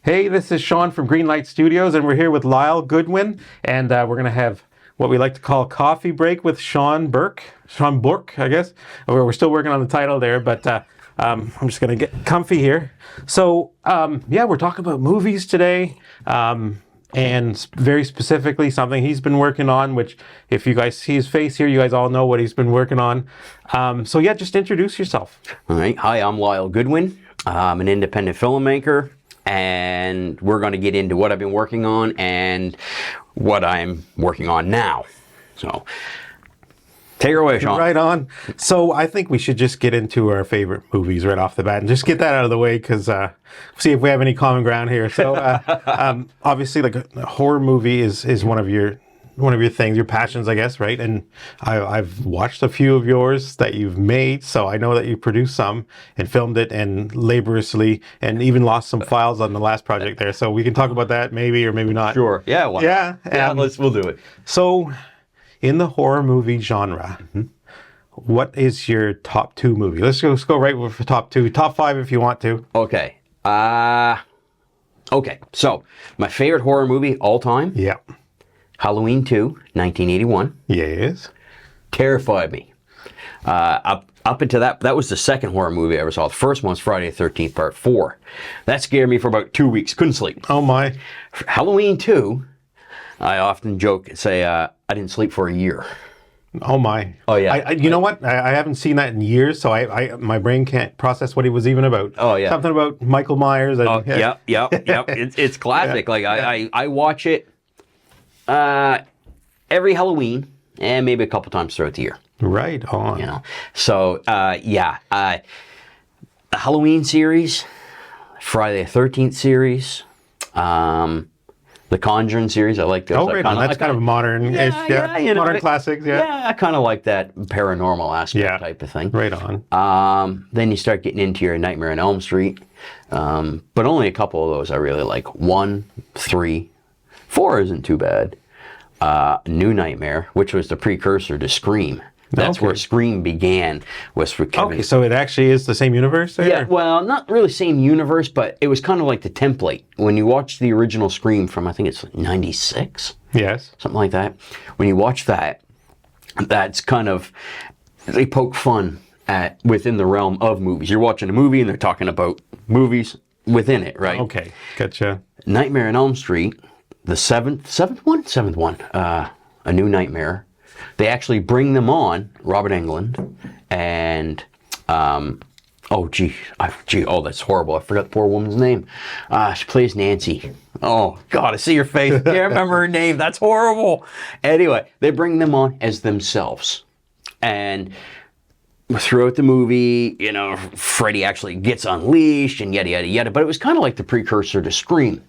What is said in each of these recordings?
Hey, this is Shawn from Greenlight Studios, and we're here with Lyle Goodwin, and we're going to have what we like to call a coffee break with Shawn Burke, I guess. We're still working on the title there, but I'm just going to get comfy here. So, we're talking about movies today, and very specifically something he's been working on, which if you guys see his face here, you guys all know what he's been working on. Just introduce yourself. All right. Hi, I'm Lyle Goodwin. I'm an independent filmmaker. And we're going to get into what I've been working on and what I'm working on now. So, take her away, Shawn. Right on. So I think we should just get into our favorite movies right off the bat and just get that out of the way because see if we have any common ground here. So obviously, like a horror movie is one of your things, your passions, I guess, right? And I've watched a few of yours that you've made, so I know that you produced some and filmed it and laboriously, and even lost some files on the last project there. So we can talk about that maybe or maybe not. Sure. Yeah. We'll do it. So, in the horror movie genre, what is your top 2 movie? Let's go right with the top 2, top 5 if you want to. Okay. So my favorite horror movie all time. Yeah. Halloween 2, 1981. Yes. Terrified me. Up until that was the second horror movie I ever saw. The first one was Friday the 13th, Part 4. That scared me for about 2 weeks. Couldn't sleep. Oh, my. Halloween 2, I often joke and say I didn't sleep for a year. Oh, my. Oh, yeah. You know what? I haven't seen that in years, so my brain can't process what it was even about. Oh, yeah. Something about Michael Myers. Yep. It's classic. Yeah. I watch it every Halloween and maybe a couple times throughout the year. Right on. You know, so the Halloween series, Friday the 13th series, the Conjuring series. I like those. Oh, right on. That's kind of modern-ish. Yeah, modern classics. Yeah. Yeah, I kind of like that paranormal aspect type of thing. Right on. Then you start getting into your Nightmare on Elm Street, but only a couple of those I really like. 1, 3. 4 isn't too bad. New Nightmare, which was the precursor to Scream. That's where Scream began. Okay, so it actually is the same universe there? Yeah, well, not really same universe, but it was kind of like the template. When you watch the original Scream from, I think it's 96? Yes. Something like that. When you watch that, that's kind of, they poke fun at within the realm of movies. You're watching a movie and they're talking about movies within it, right? Okay, gotcha. Nightmare on Elm Street, the seventh one, A New Nightmare. They actually bring them on, Robert Englund, and that's horrible. I forgot the poor woman's name. She plays Nancy. Oh God, I see your face. I can't remember her name. That's horrible. Anyway, they bring them on as themselves, and throughout the movie, you know, Freddy actually gets unleashed and yada yada yada. But it was kind of like the precursor to Scream.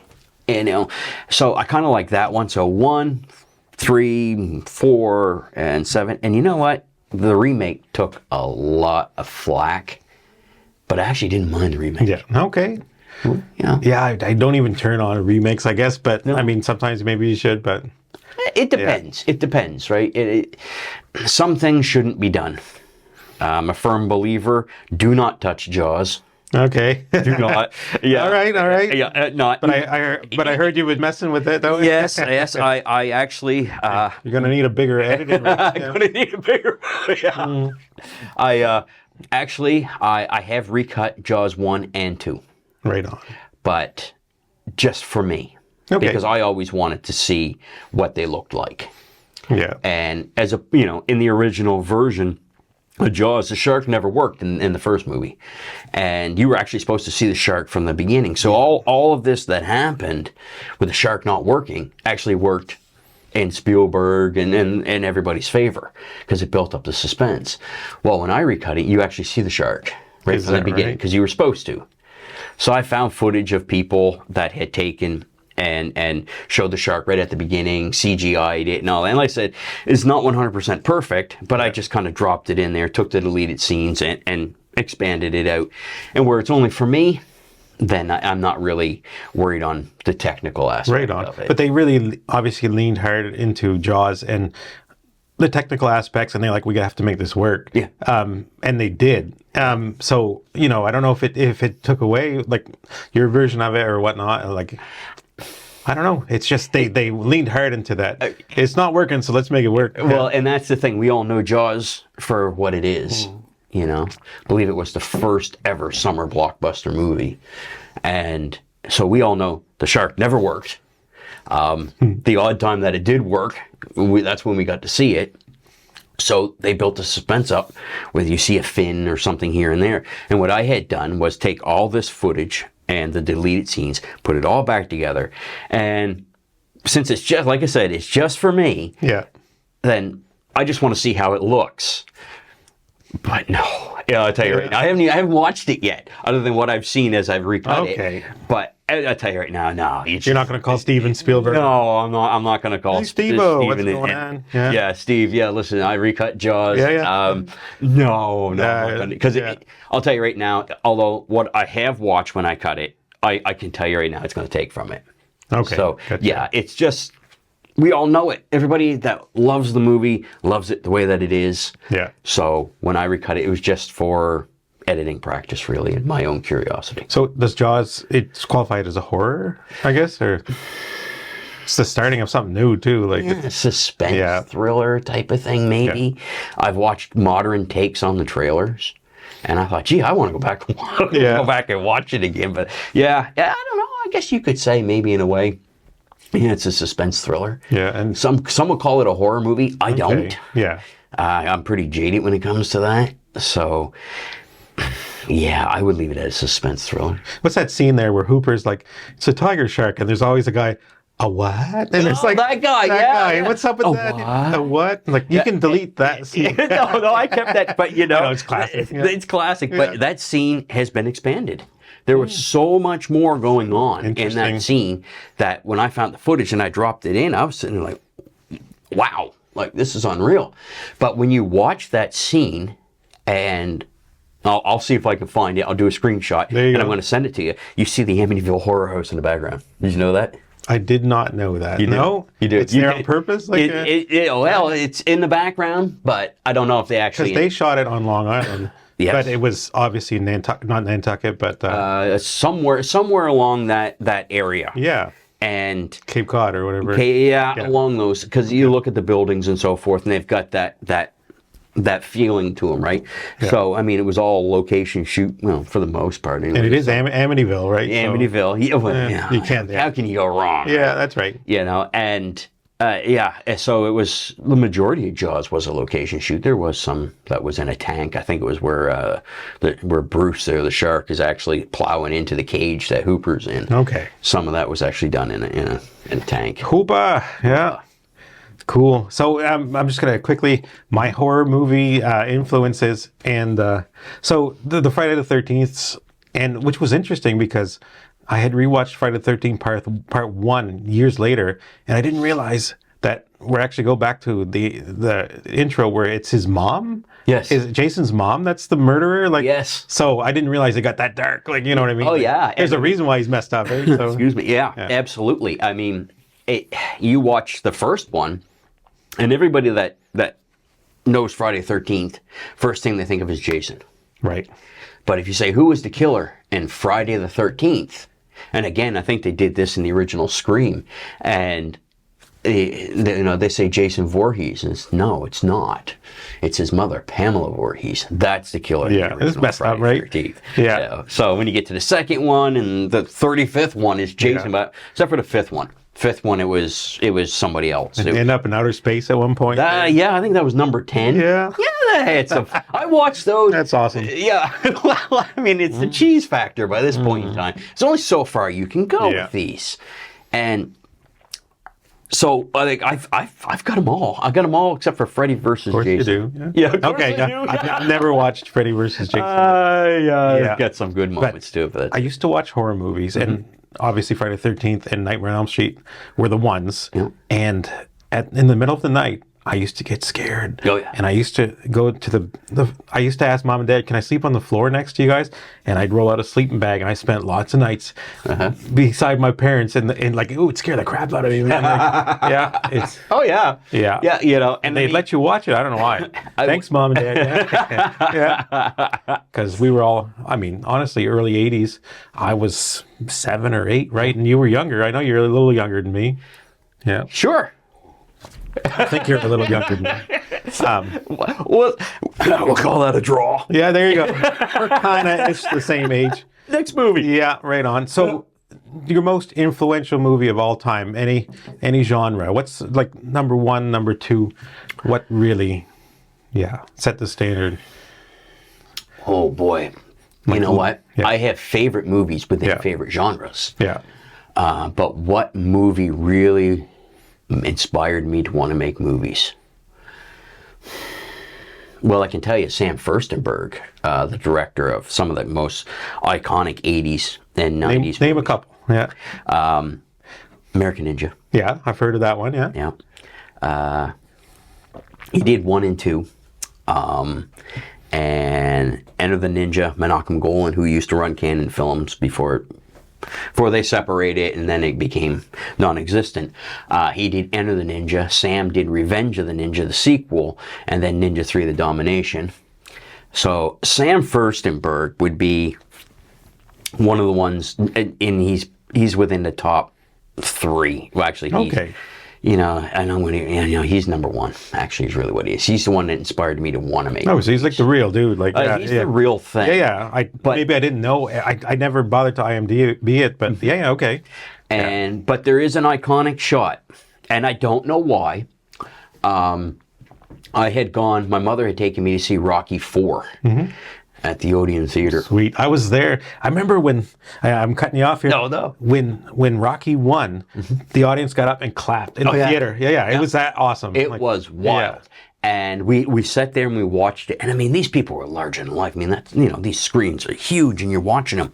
You know, so I kind of like that one. So 1, 3, 4, and 7. And you know what? The remake took a lot of flack, but I actually didn't mind the remake. Yeah. Okay. Yeah. Yeah, I don't even turn on remakes, I guess, but no. I mean, sometimes maybe you should, but... It depends. Yeah. It depends, right? Some things shouldn't be done. I'm a firm believer. Do not touch Jaws. Okay. Do not. Yeah. All right. Yeah. Not. But I heard you was messing with it, though. Yes. I actually. You're gonna need a bigger editing. I'm gonna need a bigger. Yeah. I have recut Jaws 1 and 2. Right on. But just for me, because I always wanted to see what they looked like. Yeah. And as in the original version. Jaws, the shark never worked in the first movie. And you were actually supposed to see the shark from the beginning. So all of this that happened with the shark not working actually worked in Spielberg and everybody's favor because it built up the suspense. Well, when I recut it, you actually see the shark right from the beginning because you were supposed to. So I found footage of people that had taken and showed the shark right at the beginning, CGI'd it and all that. And like I said, it's not 100% perfect, but I just kind of dropped it in there, took the deleted scenes and expanded it out. And where it's only for me, then I'm not really worried on the technical aspect of it. But they really obviously leaned hard into Jaws, and the technical aspects, and they're like, we have to make this work. Yeah. And they did. So, you know, I don't know if it took away like your version of it or whatnot. Like, I don't know. It's just they leaned hard into that. It's not working, so let's make it work. Well, and that's the thing. We all know Jaws for what it is. You know, I believe it was the first ever summer blockbuster movie, and so we all know the shark never worked. The odd time that it did work, that's when we got to see it. So they built the suspense up whether you see a fin or something here and there. And what I had done was take all this footage and the deleted scenes, put it all back together. And since it's just, like I said, it's just for me, Yeah. then I just want to see how it looks. But no, yeah, I'll tell you right now, I haven't watched it yet, other than what I've seen as I've recut it. But I'll tell you right now, no. You're not going to call Steven Spielberg? No, I'm not going to call Steve-O, what's Steven. going on? Yeah, Steve, listen, I recut Jaws. Yeah. No, because I'll tell you right now, although what I have watched when I cut it, I can tell you right now, it's going to take from it. Okay. So, gotcha. yeah, it's just, we all know it. Everybody that loves the movie loves it the way that it is. Yeah. So when I recut it, it was just for editing practice, really, and my own curiosity. So does Jaws, it's qualified as a horror, I guess, or it's the starting of something new too, like Suspense thriller type of thing, maybe. Yeah. I've watched modern takes on the trailers, and I thought, gee, I want to go back go back and watch it again. But yeah, I don't know. I guess you could say maybe in a way, yeah, it's a suspense thriller. Yeah, and some would call it a horror movie. I don't. Yeah, I'm pretty jaded when it comes to that. So, yeah, I would leave it as a suspense thriller. What's that scene there where Hooper's like, it's a tiger shark, and there's always a guy, a what? And it's like that guy. What's up with that? What? A what? Like you can delete that scene. no, I kept that, but you know, it's classic. Yeah. It's classic, but that scene has been expanded. There was so much more going on in that scene that when I found the footage and I dropped it in, I was sitting there like, wow, like this is unreal. But when you watch that scene, and I'll see if I can find it, I'll do a screenshot and I'm going to send it to you. You see the Amityville Horror House in the background. Did you know that? I did not know that. No? You did. It's there on purpose? Like well, it's in the background, but I don't know if they actually... Because they shot it on Long Island. Yes. But it was obviously not Nantucket, but... somewhere along that area. Yeah. And... Cape Cod or whatever. Along those, because you look at the buildings and so forth, and they've got that feeling to them, right? Yeah. So, I mean, it was all location shoot, well, for the most part. Anyway. And it is Amityville, right? Amityville. You can't. How can you go wrong? Yeah, that's right. You know, and so it was, the majority of Jaws was a location shoot. There was some that was in a tank. I think it was where Bruce there, the shark, is actually plowing into the cage that Hooper's in. Okay. Some of that was actually done in a tank. Hooper, yeah. Cool. So I'm just going to quickly, my horror movie influences. And so the Friday the 13th, and which was interesting because I had rewatched Friday the 13th part 1 years later, and I didn't realize that we're actually go back to the intro where it's his mom. Yes. Is it Jason's mom that's the murderer? Like, yes. So I didn't realize it got that dark. Like, you know what I mean? Oh, yeah. There's a reason why he's messed up, right? So, excuse me. Yeah, absolutely. I mean, you watch the first one, and everybody that knows Friday the 13th, first thing they think of is Jason. Right. But if you say, who was the killer in Friday the 13th? And again, I think they did this in the original Scream. And, they say Jason Voorhees. And no, it's not. It's his mother, Pamela Voorhees. That's the killer. Yeah, it's messed up, right? 13th. Yeah. So when you get to the second one, and the 35th one is Jason, but except for the fifth one. Fifth one, it was somebody else. It end up in outer space at one point. Yeah, I think that was number 10. Yeah. Yeah, I watched those. That's awesome. Yeah. Well, I mean, it's the cheese factor by this point in time. There's only so far you can go with these. And so I think I've got them all. I've got them all except for Freddy versus Jason. Of course you do. Yeah. Of course I do. I've never watched Freddy versus Jason. It's got some good moments too. But I used to watch horror movies, and obviously Friday the 13th and Nightmare on Elm Street were the ones. Yeah. And in the middle of the night, I used to get scared. Oh, yeah. And I used to go to I used to ask mom and dad, can I sleep on the floor next to you guys? And I'd roll out a sleeping bag, and I spent lots of nights beside my parents, and like, it would scare the crap out of me. Man. Like, yeah, it's Oh yeah. Yeah. Yeah. You know, and they'd let you watch it. I don't know why. Thanks, mom and dad. Yeah, because we were all. I mean, honestly, early '80s. I was 7 or 8, right? And you were younger. I know you're a little younger than me. Yeah, Sure. I think you're a little younger than me. Well, we'll call that a draw. Yeah, there you go. We're kind of it's the same age. Next movie. Yeah, right on. So, your most influential movie of all time, any genre? What's like number 1, number 2? What really, set the standard? Oh boy. You know what? Yeah. I have favorite movies within Yeah. favorite genres. Yeah. But what movie really inspired me to want to make movies? Well, I can tell you, Sam Furstenberg, the director of some of the most iconic 80s and 90s. Name a couple. Yeah. American Ninja. Yeah, I've heard of that one. Yeah. Yeah. He did 1 and 2. And Enter the Ninja, Menachem Golan, who used to run Canon Films before they separated and then it became non-existent. He did Enter the Ninja. Sam did Revenge of the Ninja, the sequel, and then Ninja 3, The Domination. So Sam Furstenberg would be one of the ones, and he's within the top 3. Well, actually, Okay. You know, and I'm going to, he's number 1. Actually, is really what he is. He's the one that inspired me to want to make. Oh, so he's like the real dude. Like, he's the real thing. Yeah. Maybe I didn't know. I never bothered to IMDb it, but yeah, okay. But there is an iconic shot, and I don't know why. My mother had taken me to see Rocky IV at the Odeon Theater. Sweet. I was there. I remember when I'm cutting you off here. No. When Rocky won, the audience got up and clapped in the theater. Yeah. It was that awesome. It was wild. Yeah. And we sat there and we watched it. And I mean, these people were larger than life. I mean, that's, these screens are huge and you're watching them.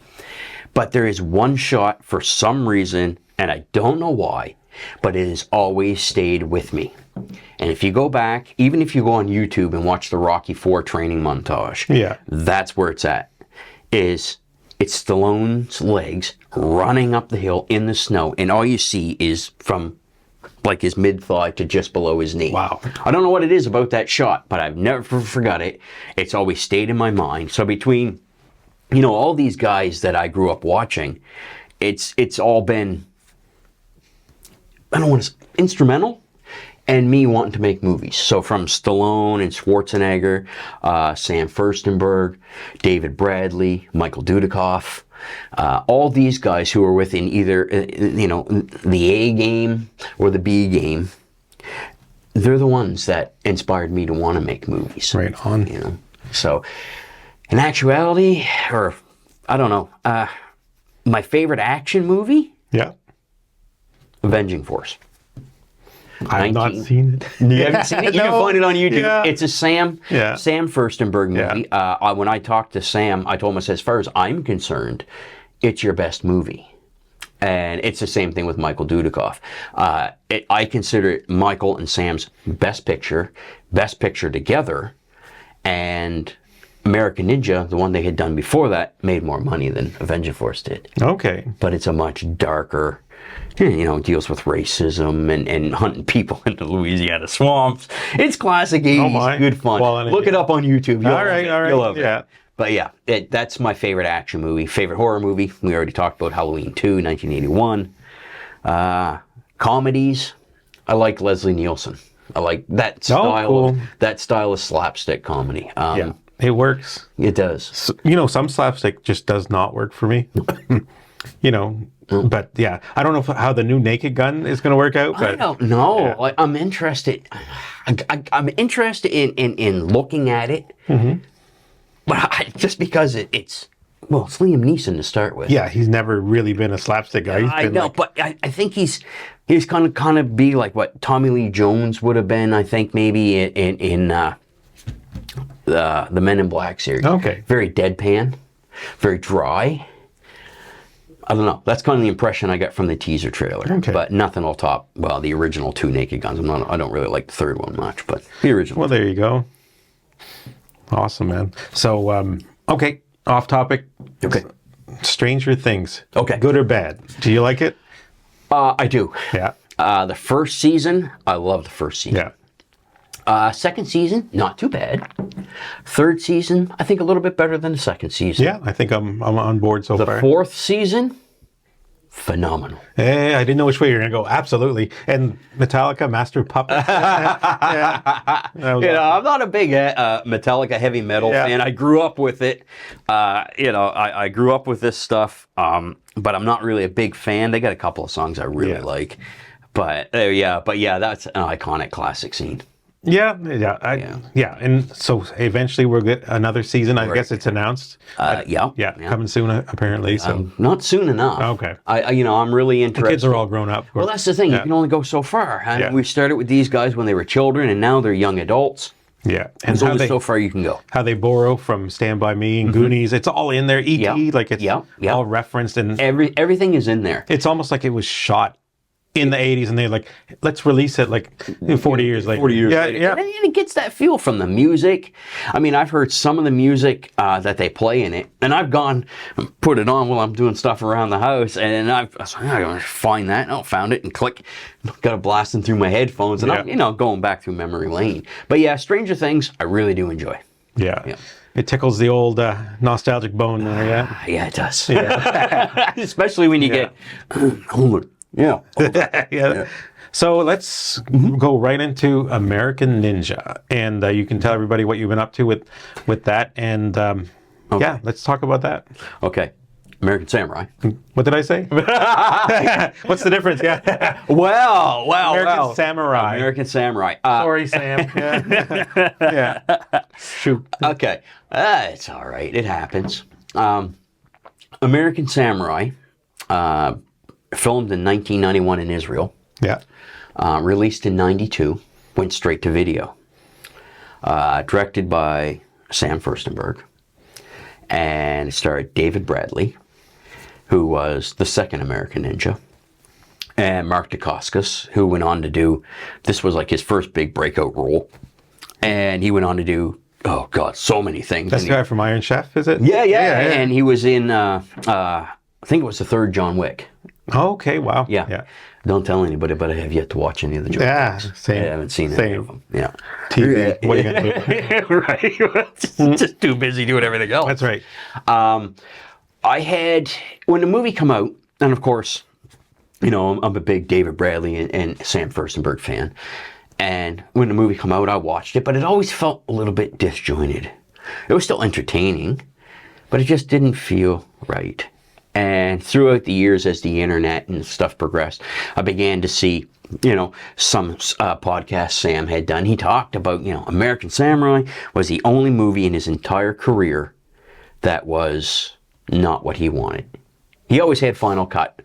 But there is one shot for some reason, and I don't know why, but it has always stayed with me. And if you go back, even if you go on YouTube and watch the Rocky IV training montage, that's where it's at. It's Stallone's legs running up the hill in the snow, and all you see is from like his mid-thigh to just below his knee. Wow. I don't know what it is about that shot, but I've never forgot it. It's always stayed in my mind. So between, all these guys that I grew up watching, it's all been, I don't want to, instrumental. And me wanting to make movies. So from Stallone and Schwarzenegger, Sam Furstenberg, David Bradley, Michael Dudikoff, all these guys who are within either, the A game or the B game, they're the ones that inspired me to want to make movies. Right on. So in actuality, or I don't know, my favorite action movie? Yeah. Avenging Force. I've not seen it. You haven't seen it? You can find it on YouTube. Yeah. It's a Sam Furstenberg movie. Yeah. When I talked to Sam, I told him, I said, as far as I'm concerned, it's your best movie. And it's the same thing with Michael Dudikoff. I consider it Michael and Sam's best picture together. And American Ninja, the one they had done before that, made more money than Avenging Force did. Okay. But it's a much darker, deals with racism and hunting people into Louisiana swamps. It's classic 80s, good fun. Look it up on YouTube. All right. You'll love yeah. it. But yeah, that's my favorite action movie. Favorite horror movie, we already talked about Halloween 2, 1981. Comedies, I like Leslie Nielsen. I like that style. That style of slapstick comedy. Yeah, it works. It does. So, some slapstick just does not work for me. But yeah, I don't know how the new Naked Gun is going to work out. But I don't know. Yeah. Like, I'm interested. I'm interested in looking at it. But just because it's Liam Neeson to start with. Yeah, he's never really been a slapstick guy. I know, but I think he's going to kind of be like what Tommy Lee Jones would have been. I think maybe in the Men in Black series. Okay. Very deadpan, very dry. I don't know. That's kind of the impression I got from the teaser trailer. Okay. But nothing will top, well, the original 2 Naked Guns. I don't really like the third one much, but the original. Well, there you go. Awesome, man. So, okay, off topic. Okay. Stranger Things. Okay. Good or bad? Do you like it? I do. Yeah. The first season, I love the first season. Yeah. Second season, not too bad. Third season, I think a little bit better than the second season. Yeah, I think I'm on board so The far. fourth season, phenomenal. Hey, I didn't know which way you were going to go. Absolutely. And Metallica, Master of Puppets. Yeah. That was awesome. I'm not a big Metallica heavy metal fan. I grew up with it. I grew up with this stuff, but I'm not really a big fan. They got a couple of songs I really like. But that's an iconic classic scene. Yeah. And so eventually we'll get another season. I guess it's announced. Yeah. Coming soon apparently. So Not soon enough. Okay. I'm really interested. the kids are all grown up. Well, that's the thing. You can only go so far. And we started with these guys when they were children, and now they're young adults. Yeah. And There's only so far you can go. how they borrow from Stand By Me and Goonies. It's all in there. E.T. Like it's all referenced, and Everything is in there. it's almost like it was shot in the 80s, and they're like, let's release it like 40 years later. 40 years later. Yeah. And it gets that feel from the music. I mean, I've heard some of the music that they play in it, and I've gone and put it on while I'm doing stuff around the house, and I was like, I'm going to find that, and I found it, and click, got it blasting through my headphones, and I'm going back through memory lane. But yeah, Stranger Things, I really do enjoy. Yeah. It tickles the old nostalgic bone there, yeah? Yeah, it does. Especially when you get older. Yeah. So let's go right into American Ninja, and you can tell everybody what you've been up to with that, and yeah, let's talk about that. Okay. American Samurai. What did I say? What's the difference? Yeah. Well. American Samurai. American Samurai. Sorry, Sam. Yeah. Shoot. Okay. It's all right. It happens. American Samurai, filmed in 1991 in Israel. Yeah. Released in 92. Went straight to video. Directed by Sam Furstenberg. And it starred David Bradley, who was the second American Ninja. And Mark Dacascos, who went on to do, this was like his first big breakout role. And he went on to do, oh God, so many things. That's the guy from Iron Chef, is it? Yeah. And he was in, I think it was the third John Wick. Okay, wow. Yeah. Don't tell anybody, but I have yet to watch any of the John Wicks. Same. I haven't seen any of them. Yeah. TV. What are you going to do? Right. Just too busy doing everything else. That's right. I had, when the movie came out, and of course, I'm a big David Bradley and Sam Furstenberg fan. And when the movie came out, I watched it, but it always felt a little bit disjointed. It was still entertaining, but it just didn't feel right. And throughout the years, as the internet and stuff progressed, I began to see, some podcasts Sam had done. He talked about, American Samurai was the only movie in his entire career that was not what he wanted. He always had Final Cut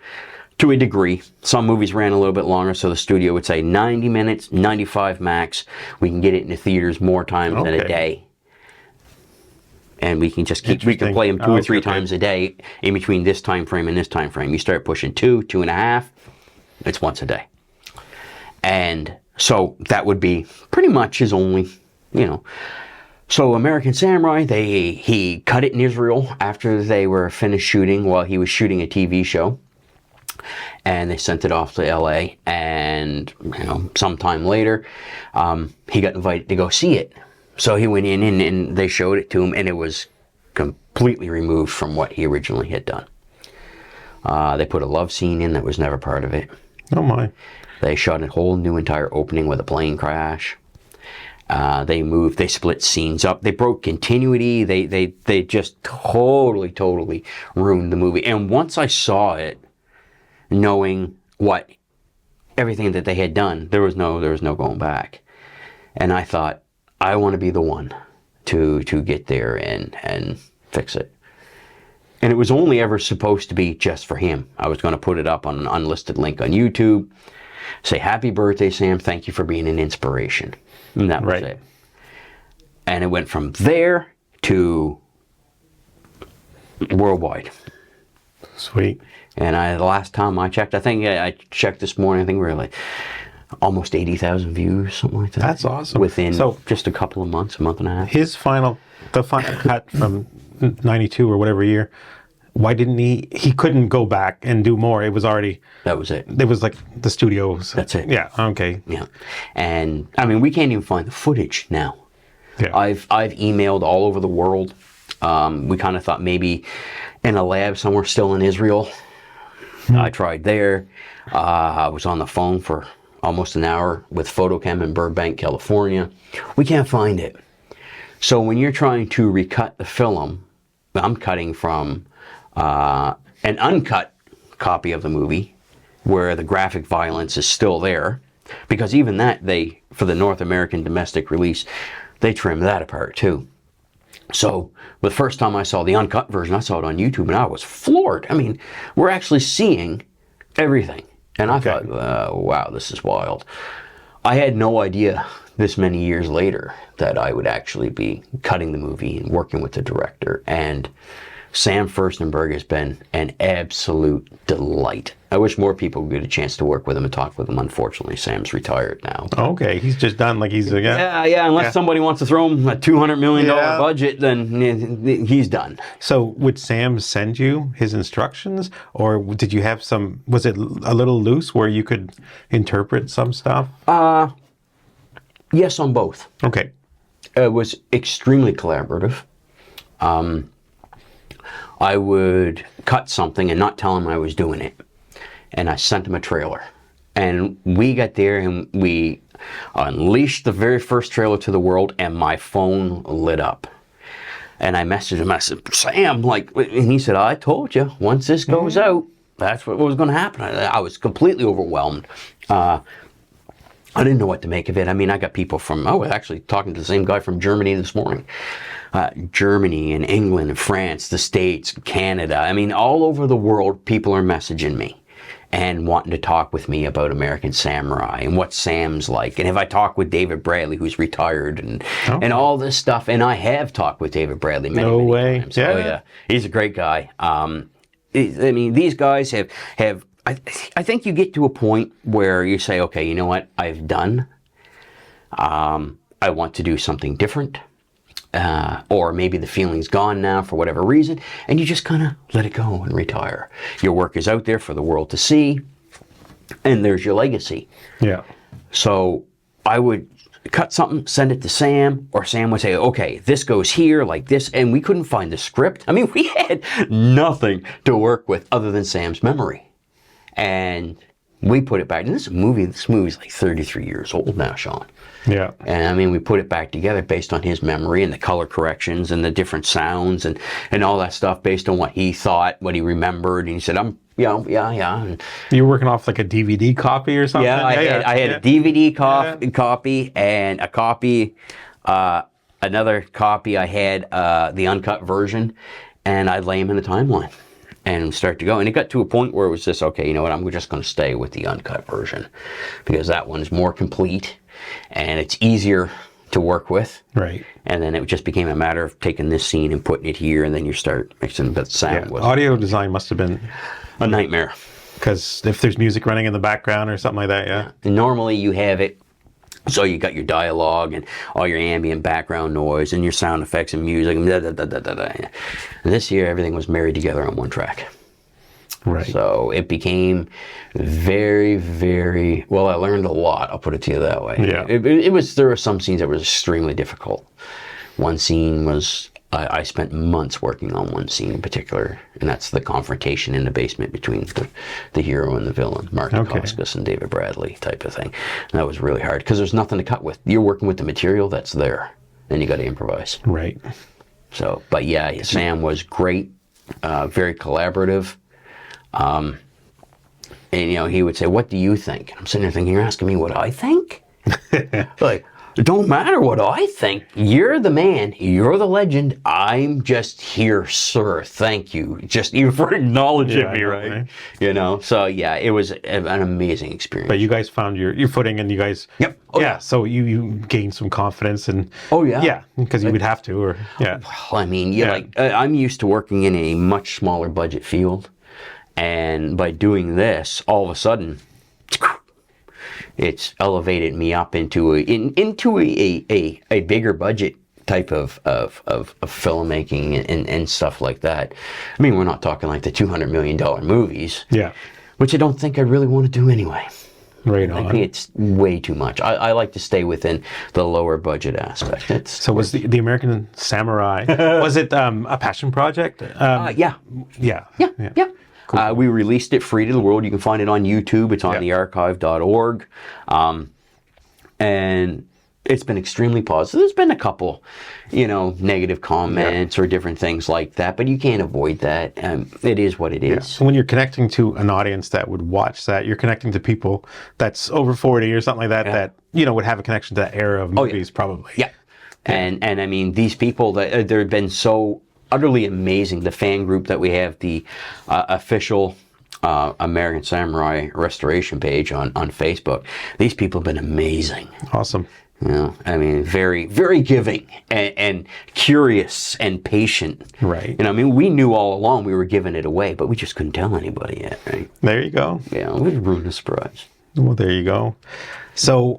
to a degree. Some movies ran a little bit longer, so the studio would say 90 minutes, 95 max. We can get it in the theaters more times than a day. And we can just we can play them 2 or 3 times a day in between this time frame and this time frame. You start pushing 2, 2.5, it's once a day. And so that would be pretty much his only, So American Samurai, he cut it in Israel after they were finished shooting while he was shooting a TV show. And they sent it off to LA, and sometime later, he got invited to go see it. So he went in and they showed it to him, and it was completely removed from what he originally had done. They put a love scene in that was never part of it. Oh my. They shot a whole new entire opening with a plane crash. They split scenes up. They broke continuity. They just totally ruined the movie. And once I saw it, knowing everything that they had done, there was no going back. And I thought, I want to be the one to get there and fix it. And it was only ever supposed to be just for him. I was going to put it up on an unlisted link on YouTube, say, happy birthday, Sam, thank you for being an inspiration. And that was it. And it went from there to worldwide. Sweet. And the last time I checked, I checked this morning, I think we were like almost 80,000 views, something like that. That's awesome. Within just a couple of months, a month and a half. The final cut from 92 or whatever year, why didn't he couldn't go back and do more. It was already... That was it. It was like the studios. That's it. Yeah, okay. Yeah. And, I mean, we can't even find the footage now. Yeah. I've emailed all over the world. We kind of thought maybe in a lab somewhere still in Israel. I tried there. I was on the phone for almost an hour with Photochem in Burbank, California. We can't find it. So when you're trying to recut the film, I'm cutting from an uncut copy of the movie where the graphic violence is still there, because even that, for the North American domestic release, they trimmed that apart too. So the first time I saw the uncut version, I saw it on YouTube and I was floored. I mean, we're actually seeing everything. And I thought, wow, this is wild. I had no idea this many years later that I would actually be cutting the movie and working with the director. And Sam Furstenberg has been an absolute delight. I wish more people would get a chance to work with him and talk with him. Unfortunately, Sam's retired now. Okay, he's just done, like he's... Unless somebody wants to throw him a $200 million budget, then he's done. So would Sam send you his instructions, or did you have was it a little loose where you could interpret some stuff? Yes, on both. Okay. It was extremely collaborative. I would cut something and not tell him I was doing it. And I sent him a trailer. And we got there and we unleashed the very first trailer to the world, and my phone lit up. And I messaged him. I said, Sam, and he said, I told you, once this goes out, that's what was going to happen. I was completely overwhelmed. I didn't know what to make of it. I mean, I got people I was actually talking to the same guy from Germany this morning. Germany and England and France, the States, Canada. I mean, all over the world, people are messaging me and wanting to talk with me about American Samurai and what Sam's like. And if I talk with David Bradley, who's retired, and all this stuff. And I have talked with David Bradley many times. Yeah. Oh, yeah. He's a great guy. I mean, these guys have I think you get to a point where you say, okay, you know what, I've done. I want to do something different. Or maybe the feeling's gone now for whatever reason, and you just kind of let it go and retire. Your work is out there for the world to see, and there's your legacy. Yeah. So I would cut something, send it to Sam, or Sam would say, okay, this goes here like this, and we couldn't find the script. I mean, we had nothing to work with other than Sam's memory. And we put it back. And this movie's like 33 years old now, Shawn. Yeah. And I mean, we put it back together based on his memory and the color corrections and the different sounds and all that stuff based on what he thought, what he remembered. And he said, yeah. And you were working off like a DVD copy or something? Yeah, I had a DVD copy and a copy, another copy I had, the uncut version, and I'd lay them in a timeline and start to go. And it got to a point where it was just, okay, you know what, I'm just going to stay with the uncut version because that one's more complete and it's easier to work with. Right. And then it just became a matter of taking this scene and putting it here, and then you start mixing the sound. Yeah. Audio design must have been a nightmare. Because if there's music running in the background or something like that, yeah. And normally you have it, so you got your dialogue and all your ambient background noise and your sound effects and music. And, and this year, everything was married together on one track. Right. So it became very, very, well, I learned a lot, I'll put it to you that way. Yeah. There were some scenes that were extremely difficult. One scene was, I spent months working on one scene in particular, and that's the confrontation in the basement between the hero and the villain, Mark Dacascos and David Bradley type of thing. And that was really hard because there's nothing to cut with. You're working with the material that's there, and you got to improvise. Right. So, but yeah, Sam was great, very collaborative. And, you know, he would say, what do you think? I'm sitting there thinking, you're asking me what I think? Like, it don't matter what I think. You're the man. You're the legend. I'm just here, sir. Thank you. Just even for acknowledging me, right? You know? So, yeah, it was an amazing experience. But you guys found your footing and you guys... Yep. Oh, yeah. So you gained some confidence and... Oh, yeah. Yeah, because you would have to, or... Yeah. Well, I mean, like, I'm used to working in a much smaller budget field. And by doing this, all of a sudden, it's elevated me up into a bigger budget type of filmmaking and stuff like that. I mean, we're not talking like the $200 million movies. Yeah. Which I don't think I really want to do anyway. Right I on. think it's way too much. I like to stay within the lower budget aspect. So was the American Samurai, was it a passion project? Yeah. Yeah. We released it free to the world. You can find it on YouTube. It's on thearchive.org. And it's been extremely positive. There's been a couple, negative comments or different things like that, but you can't avoid that. It is what it is. So when you're connecting to an audience that would watch that, you're connecting to people that's over 40 or something like that, that, would have a connection to that era of movies probably. Yeah. And I mean, these people, they've been so utterly amazing. The fan group that we have, the official American Samurai Restoration page on Facebook, these people have been amazing. Awesome. I mean, very, very giving and curious and patient. Right. I mean, we knew all along we were giving it away, but we just couldn't tell anybody yet, right? There you go. Yeah, it would ruin the surprise. Well, there you go. So,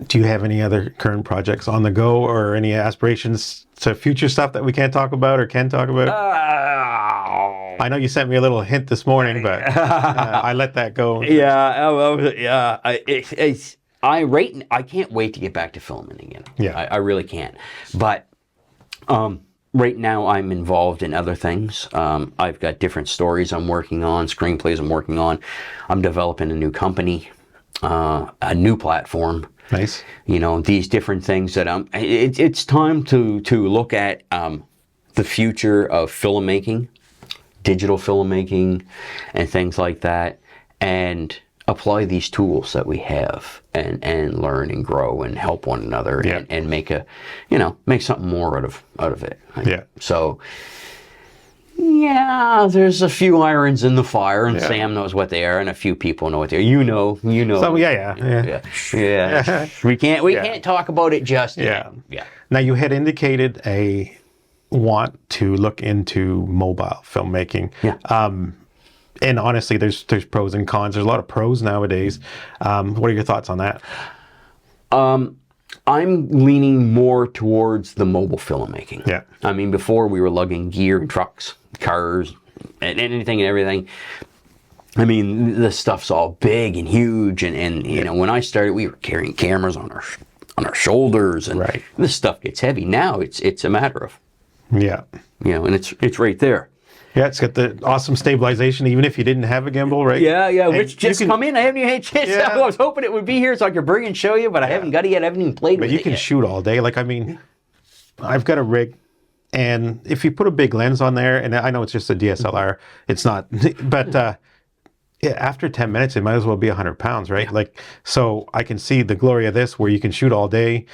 do you have any other current projects on the go or any aspirations to future stuff that we can't talk about or can talk about? I know you sent me a little hint this morning, but I let that go. Yeah, I can't wait to get back to filming again. Yeah. I really can't. But right now I'm involved in other things. I've got different stories I'm working on, screenplays I'm working on. I'm developing a new company, a new platform. Nice. These different things that it's time to look at the future of filmmaking, digital filmmaking, and things like that, and apply these tools that we have and learn and grow and help one another and make make something more out of it. So there's a few irons in the fire, and Sam knows what they are, and a few people know what they are. You know. So Yeah. We can't talk about it just yet. Yeah. Now you had indicated a want to look into mobile filmmaking. Yeah. And honestly, there's pros and cons. There's a lot of pros nowadays. What are your thoughts on that? I'm leaning more towards the mobile filmmaking. Yeah. I mean, before we were lugging gear and trucks, cars, and anything and everything. I mean, the stuff's all big and huge. And when I started, we were carrying cameras on our shoulders, and this stuff gets heavy. Now it's a matter of and it's right there. Yeah, it's got the awesome stabilization, even if you didn't have a gimbal, right? Yeah, And which just come in. I haven't even had a chance. I was hoping it would be here so I could bring and show you, but I haven't got it yet. I haven't even played with it yet. But you can shoot all day. Like, I mean, I've got a rig, and if you put a big lens on there, and I know it's just a DSLR, it's not, but after 10 minutes, it might as well be 100 pounds, right? Like, so I can see the glory of this, where you can shoot all day.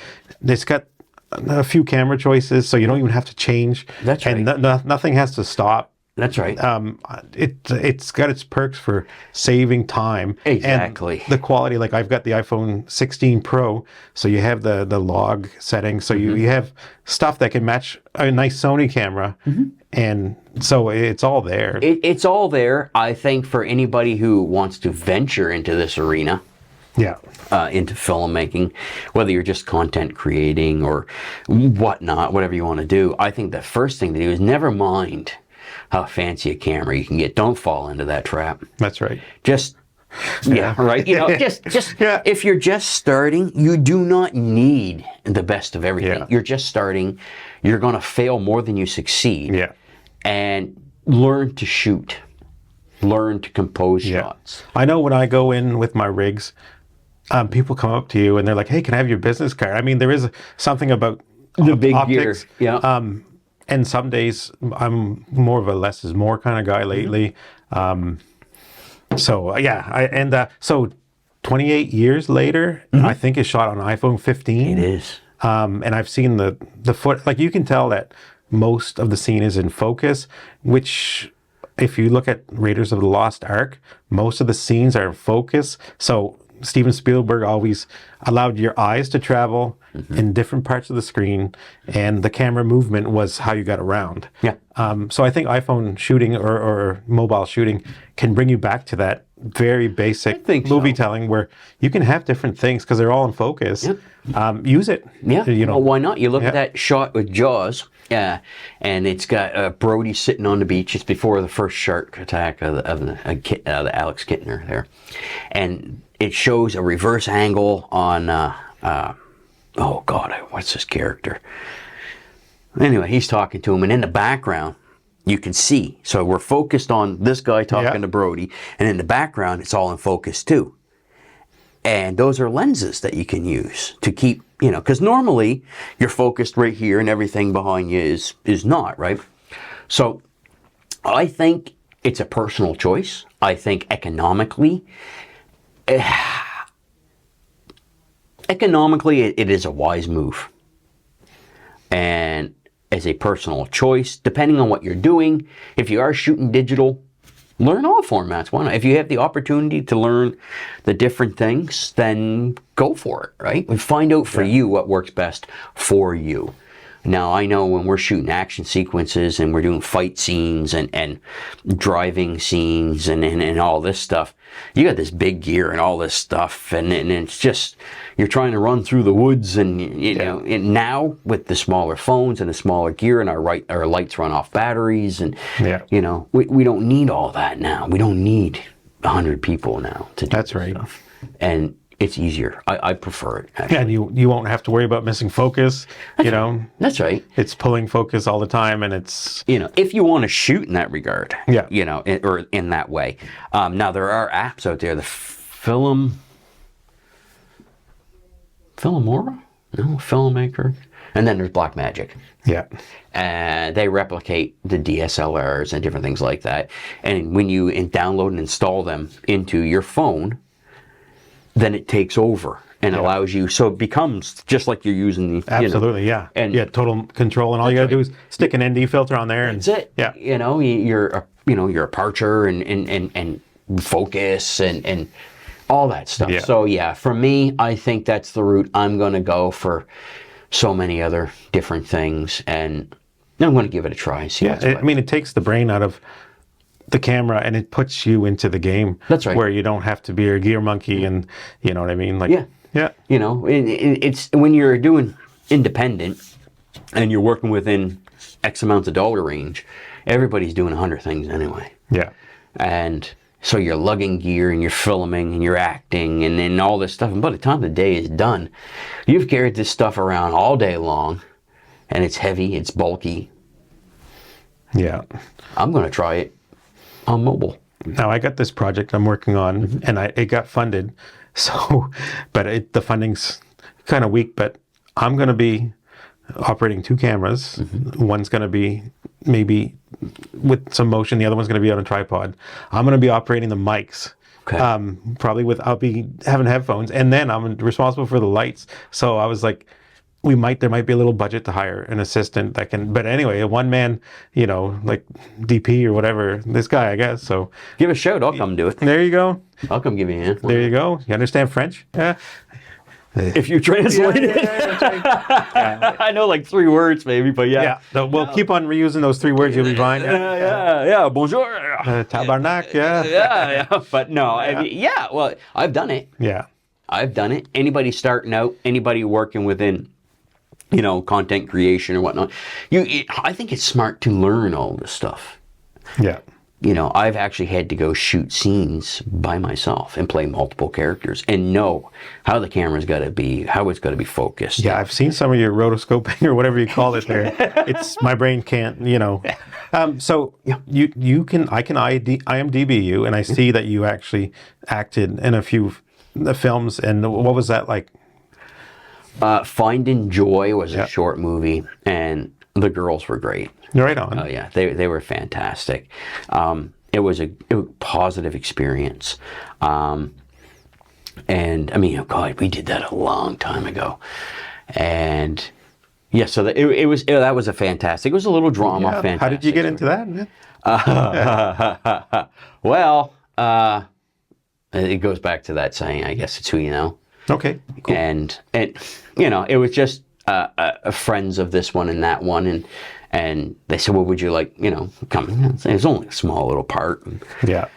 It's got a few camera choices, so you don't even have to change. That's right. And nothing has to stop. That's right. It's got its perks for saving time. Exactly. And the quality, like I've got the iPhone 16 Pro, so you have the log settings, so you have stuff that can match a nice Sony camera, and so it's all there. It's all there. I think for anybody who wants to venture into this arena, into filmmaking, whether you're just content creating or whatnot, whatever you want to do, I think the first thing to do is never mind how fancy a camera you can get. Don't fall into that trap. That's right. Just right. If you're just starting, you do not need the best of everything. You're just starting. You're going to fail more than you succeed. Yeah. And learn to shoot. Learn to compose shots. I know when I go in with my rigs, people come up to you and they're like, "Hey, can I have your business card?" I mean, there is something about the big optics. Gear. Yeah. And some days I'm more of a less is more kind of guy lately. So 28 years later, I think it's shot on iPhone 15. It is. And I've seen the foot, like you can tell that most of the scene is in focus, which if you look at Raiders of the Lost Ark, most of the scenes are in focus. So Steven Spielberg always allowed your eyes to travel in different parts of the screen, and the camera movement was how you got around. Yeah. So I think iPhone shooting or mobile shooting can bring you back to that very basic think movie so. telling where you can have different things because they're all in focus. Yep. Use it. Yeah, You know. well, why not? You look Yeah. at that shot with Jaws, and it's got Brody sitting on the beach. It's before the first shark attack of the Alex Kittner there, and it shows a reverse angle on oh God, what's this character? Anyway, he's talking to him, and in the background you can see. So we're focused on this guy talking to Brody, and in the background it's all in focus too. And those are lenses that you can use to keep, because normally you're focused right here and everything behind you is not, right? So I think it's a personal choice. I think economically it is a wise move. And as a personal choice, depending on what you're doing, if you are shooting digital, learn all formats. Why not? If you have the opportunity to learn the different things, then go for it, right? And find out for you what works best for you. Now, I know when we're shooting action sequences and we're doing fight scenes and driving scenes and all this stuff, you got this big gear and all this stuff, and it's just, you're trying to run through the woods, and know, and now with the smaller phones and the smaller gear, and our lights run off batteries, and we don't need all that now. We don't need 100 people now to do That's right. stuff. And it's easier. I prefer it, actually. Yeah, and you won't have to worry about missing focus. That's right. It's pulling focus all the time, and it's if you want to shoot in that regard, or in that way. Now there are apps out there, the Filmmaker, and then there's Blackmagic. Yeah. And they replicate the DSLRs and different things like that. And when you download and install them into your phone, then it takes over and allows you, so it becomes just like you're using the Absolutely, and total control, and all you gotta do is stick an ND filter on there, and that's it. Yeah, your aperture and focus and all that stuff. So for me, I think that's the route I'm going to go for so many other different things, and I'm going to give it a try. It takes the brain out of the camera, and it puts you into the game. That's right. Where you don't have to be a gear monkey, and you know what I mean? Like, it's when you're doing independent and you're working within X amounts of dollar range, everybody's doing 100 things anyway. Yeah. And so you're lugging gear and you're filming and you're acting and then all this stuff. And by the time the day is done, you've carried this stuff around all day long, and it's heavy, it's bulky. Yeah. I'm going to try it on mobile. Now I got this project I'm working on, and it got funded. So, but the funding's kind of weak, but I'm going to be operating 2 cameras. One's going to be maybe with some motion. The other one's going to be on a tripod. I'm going to be operating the mics. Okay. Probably I'll be having headphones, and then I'm responsible for the lights. So I was like, there might be a little budget to hire an assistant that can, but anyway, a one man, like DP or whatever, this guy, I guess. So give a shout. I'll come do it. There you go. I'll come give you a hand. There you go. You understand French? Yeah. If you translate it. I know like 3 words maybe, but Yeah. So we'll keep on reusing those 3 words. You'll be fine. Yeah. Bonjour. Tabarnak. Yeah. Yeah. But no. Well, I've done it. Yeah. I've done it. Anybody starting out, anybody working within, content creation or whatnot, I think it's smart to learn all this stuff. Yeah. I've actually had to go shoot scenes by myself and play multiple characters and know how the camera's got to be, how it's got to be focused. Yeah, I've seen some of your rotoscoping or whatever you call it there. My brain can't, So you can, I can IMDb you, and I see that you actually acted in a few films. And what was that like? Finding Joy was a short movie, and the girls were great. Right on. Oh yeah, they were fantastic. It was a positive experience, and I mean, God, we did that a long time ago, and so that was a fantastic. It was a little drama. Yeah. Fantastic. How did you get into that, man? Well, it goes back to that saying. I guess it's who you know. Okay, cool. And it was just friends of this one and that one, and they said, well, would you like, come? It was only a small little part. Yeah.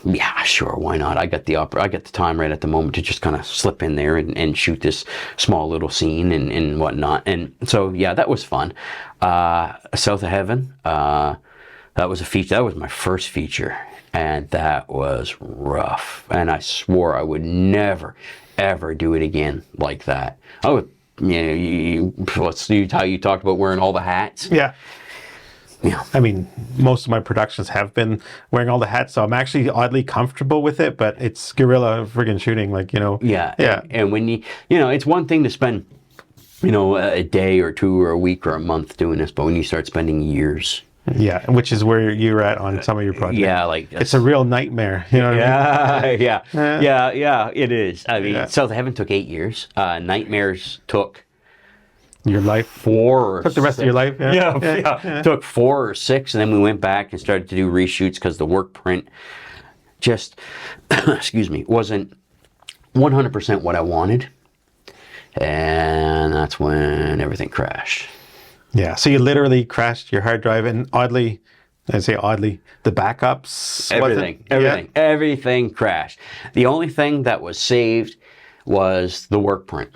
Yeah, sure, why not? I got the time right at the moment to just kind of slip in there and shoot this small little scene and whatnot. And so, yeah, that was fun. South of Heaven, that was a feature. That was my first feature, and that was rough. And I swore I would never, ever do it again like that. I would, let's see how you talked about wearing all the hats. Yeah. Yeah. I mean, most of my productions have been wearing all the hats, so I'm actually oddly comfortable with it, but it's guerrilla friggin' shooting, Yeah. Yeah. And when it's one thing to spend, a day or two or a week or a month doing this, but when you start spending years. Yeah, which is where you're at on some of your projects. Yeah, it's a real nightmare. You know what I mean? Yeah, it is. I mean, South of Heaven took 8 years. Nightmares took your life. 4 or took the rest 6. of your life. Yeah. Took 4 or 6, and then we went back and started to do reshoots because the work print just, excuse me, wasn't 100% what I wanted, and that's when everything crashed. Yeah, so you literally crashed your hard drive, and oddly, the backups, everything crashed. The only thing that was saved was the work print.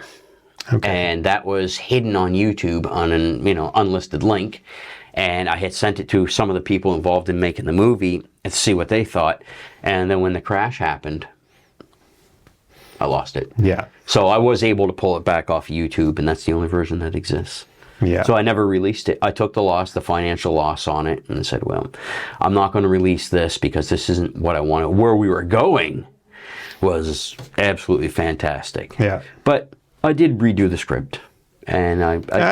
Okay. And that was hidden on YouTube on an unlisted link, and I had sent it to some of the people involved in making the movie to see what they thought. And then when the crash happened, I lost it. Yeah. So I was able to pull it back off YouTube, and that's the only version that exists. Yeah. So I never released it. I took the financial loss on it, and said, well, I'm not going to release this because this isn't what I wanted. Where we were going was absolutely fantastic. Yeah. But I did redo the script, and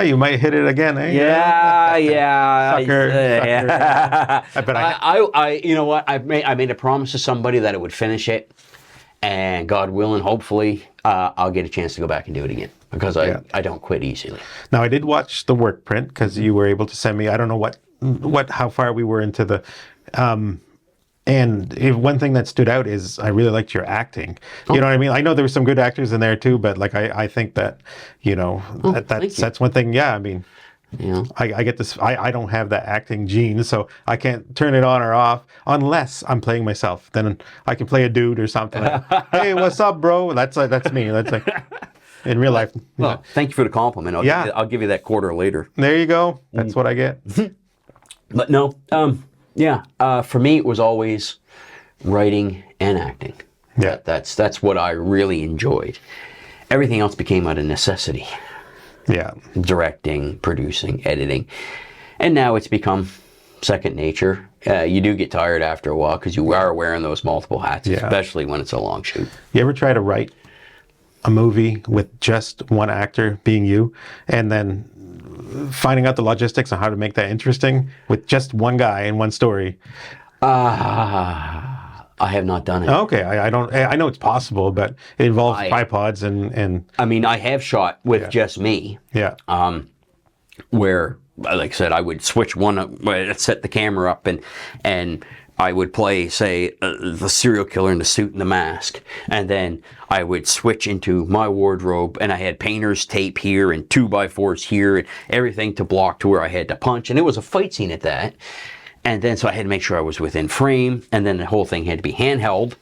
you might hit it again, eh? Yeah. Sucker. Yeah. I bet I you know what? I made a promise to somebody that I would finish it, and God willing, hopefully, I'll get a chance to go back and do it again, because I don't quit easily. Now, I did watch the work print because you were able to send me. I don't know how far we were into the. And one thing that stood out is I really liked your acting. You know what I mean? I know there were some good actors in there too, but I think that, that's one thing. Yeah, I mean, I get this. I don't have that acting gene, so I can't turn it on or off unless I'm playing myself. Then I can play a dude or something. Hey, what's up, bro? That's me. That's like in real life. Well, thank you for the compliment. I'll give you that quarter later. There you go. That's what I get. But no, for me, it was always writing and acting. Yeah. That's what I really enjoyed. Everything else became out of necessity. Yeah. Directing, producing, editing. And now it's become second nature. You do get tired after a while because you are wearing those multiple hats, especially when it's a long shoot. You ever try to write a movie with just one actor being you, and then finding out the logistics on how to make that interesting with just one guy and one story? I have not done it. Okay, I don't. I know it's possible, but it involves tripods and. I mean, I have shot with just me. Yeah. Where, like I said, I would switch one up, set the camera up, and I would play, say, the serial killer in the suit and the mask, and then I would switch into my wardrobe, and I had painter's tape here and 2x4s here and everything to block to where I had to punch, and it was a fight scene at that. And then, so I had to make sure I was within frame, and then the whole thing had to be handheld.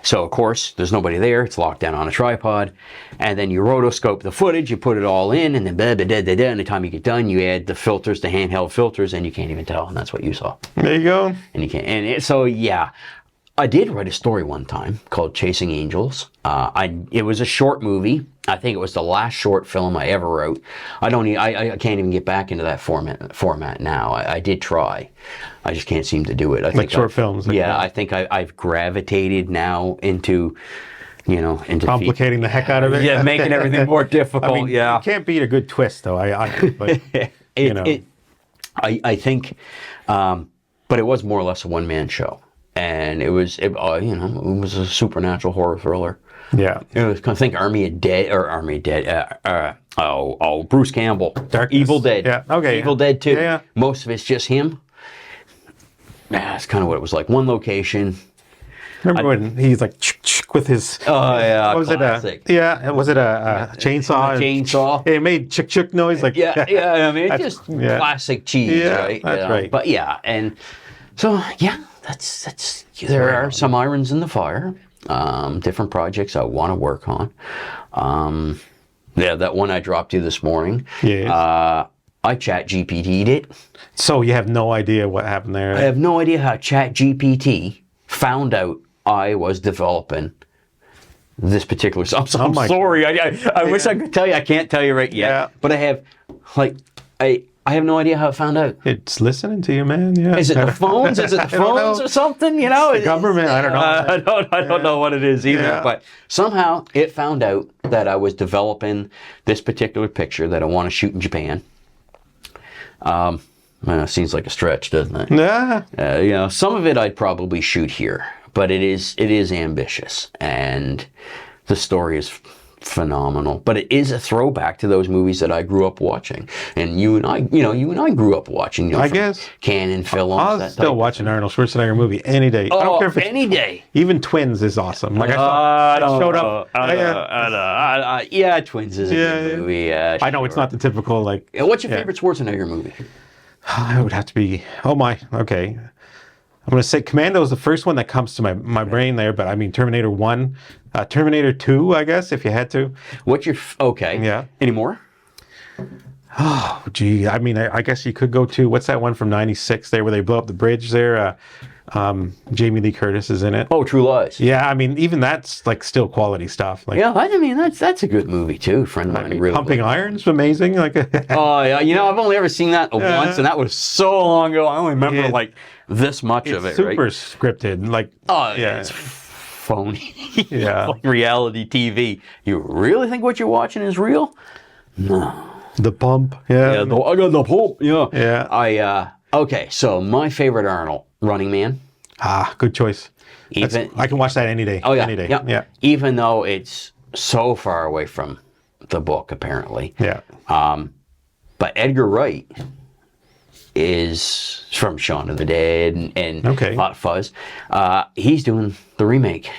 So, of course, there's nobody there. It's locked down on a tripod. And then you rotoscope the footage, you put it all in, and then and the time you get done, you add the filters, the handheld filters, and you can't even tell. And that's what you saw. There you go. And you can't. So, yeah. I did write a story one time called Chasing Angels. It was a short movie. I think it was the last short film I ever wrote. I can't even get back into that format now. I did try. I just can't seem to do it. I think short films. I think I've gravitated now into complicating the heck out of it. Yeah, making everything more difficult. I mean, you can't beat a good twist, though. I think, but it was more or less a one-man show. And it was a supernatural horror thriller. Yeah. It was, I think, Bruce Campbell. Darkness. Evil Dead. Yeah. Okay. Evil Dead 2. Yeah. Most of it's just him. Yeah, that's kind of what it was like. One location, Remember when he's like with his? Oh yeah, What was classic. Was it a chainsaw? Chainsaw. It made chick noise like. Yeah. I mean, it's just classic cheese, Yeah, right? that's right. But yeah, and so yeah, that's there are some irons in the fire. Different projects I want to work on. Yeah, that one I dropped you this morning. Yeah. I chat GPT'd it. So you have no idea what happened there. I have no idea how chat GPT found out I was developing this particular song. So I'm sorry. I wish I could tell you. I can't tell you right yet. Yeah. But I have, like, I have no idea how it found out. It's listening to you, man. Yeah. Is it the phones? Is it the phones or something? You know, the government. I don't know. I don't know what it is either. Yeah. But somehow it found out that I was developing this particular picture that I want to shoot in Japan. It seems like a stretch, doesn't it? Yeah. You know, some of it I'd probably shoot here, but it is ambitious, and the story is phenomenal. But it is a throwback to those movies that I grew up watching, and you and I grew up watching. You know, I guess Cannon films. I was still watching Arnold Schwarzenegger movie any day. I don't care if it's any day. Even Twins is awesome. Like I showed up. Yeah, Twins is a good movie. Yeah, I know it's not the typical like. What's your favorite Schwarzenegger movie? It would have to be. Oh my. Okay. I'm going to say Commando is the first one that comes to my brain there, but I mean Terminator 1, Terminator 2, I guess, if you had to. What's your okay? Yeah. Any more? Oh, gee. I mean, I guess you could go to what's that one from '96 there where they blow up the bridge there? Jamie Lee Curtis is in it. Oh, True Lies. Yeah, I mean, even that's like still quality stuff. Like, yeah, I mean that's a good movie too. Friend of mine, really. Pumping Iron's amazing. Like, oh yeah, you know I've only ever seen that once, and that was so long ago. I only remember like this much of it. Super right? scripted. Like, yeah, it's phony. Yeah, like reality TV. You really think what you're watching is real? No. The pump. Yeah. I got the pump. Yeah. Yeah. Okay, so my favorite Arnold, Running Man. Good choice. Even I can watch that any day. Oh yeah, any day. Yeah. Even though it's so far away from the book, apparently. Yeah. But Edgar Wright is from Shaun of the Dead and Hot Fuzz. He's doing the remake,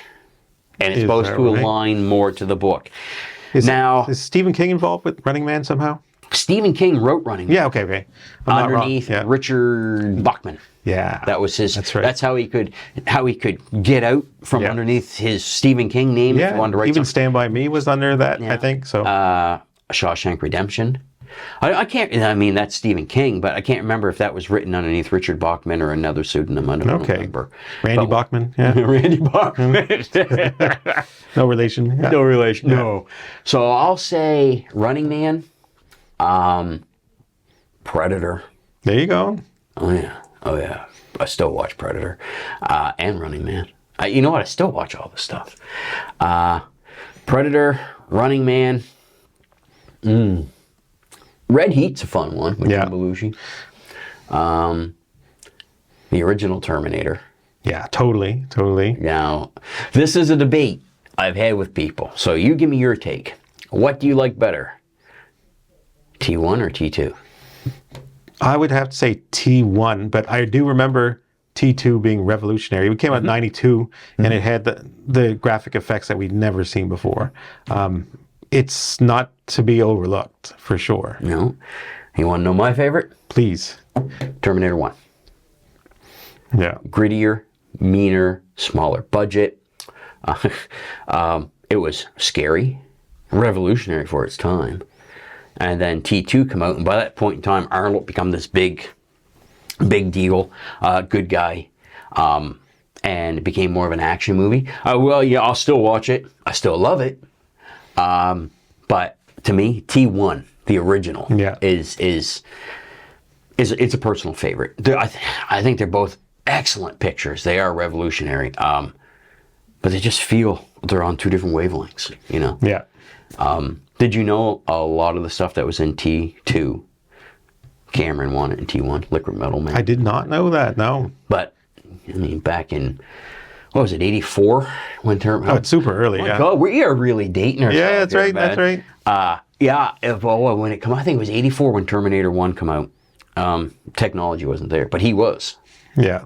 and it's supposed to align more to the book. Is Stephen King involved with Running Man somehow? Stephen King wrote Running Man. Yeah, okay. Underneath Richard Bachman. Yeah. That was his. That's right. That's how he could get out from underneath his Stephen King name. Yeah. If he wanted to write even Stand By Me was under that, I think. So. Shawshank Redemption. I can't. I mean, that's Stephen King, but I can't remember if that was written underneath Richard Bachman or another pseudonym. I don't remember. Randy Bachman. Yeah. Randy Bachman. No relation. Yeah. No relation. No. So I'll say Running Man. Predator. There you go. Oh yeah. I still watch Predator and Running Man. You know what? I still watch all this stuff. Predator, Running Man. Red Heat's a fun one with Jim Belushi. The original Terminator. Yeah, totally. Now, this is a debate I've had with people. So you give me your take. What do you like better? T1 or T2? I would have to say T1, but I do remember T2 being revolutionary. It came out in '92, and it had the graphic effects that we'd never seen before. It's not to be overlooked, for sure. No. You want to know my favorite? Please. Terminator 1. Yeah. Grittier, meaner, smaller budget. It was scary, revolutionary for its time. And then T2 come out, and by that point in time, Arnold become this big deal, good guy, and it became more of an action movie. I'll still watch it. I still love it. But to me, T1, the original, is it's a personal favorite. I think they're both excellent pictures. They are revolutionary, but they just feel they're on two different wavelengths. You know. Yeah. Did you know a lot of the stuff that was in T2, Cameron wanted in T1, Liquid Metal Man? I did not know that, no. But, I mean, back in, what was it, 84? When it's super early, yeah. God, we are really dating ourselves. Yeah, that's right, man. That's right. When it came out, I think it was 84 when Terminator 1 came out. Technology wasn't there, but he was. Yeah.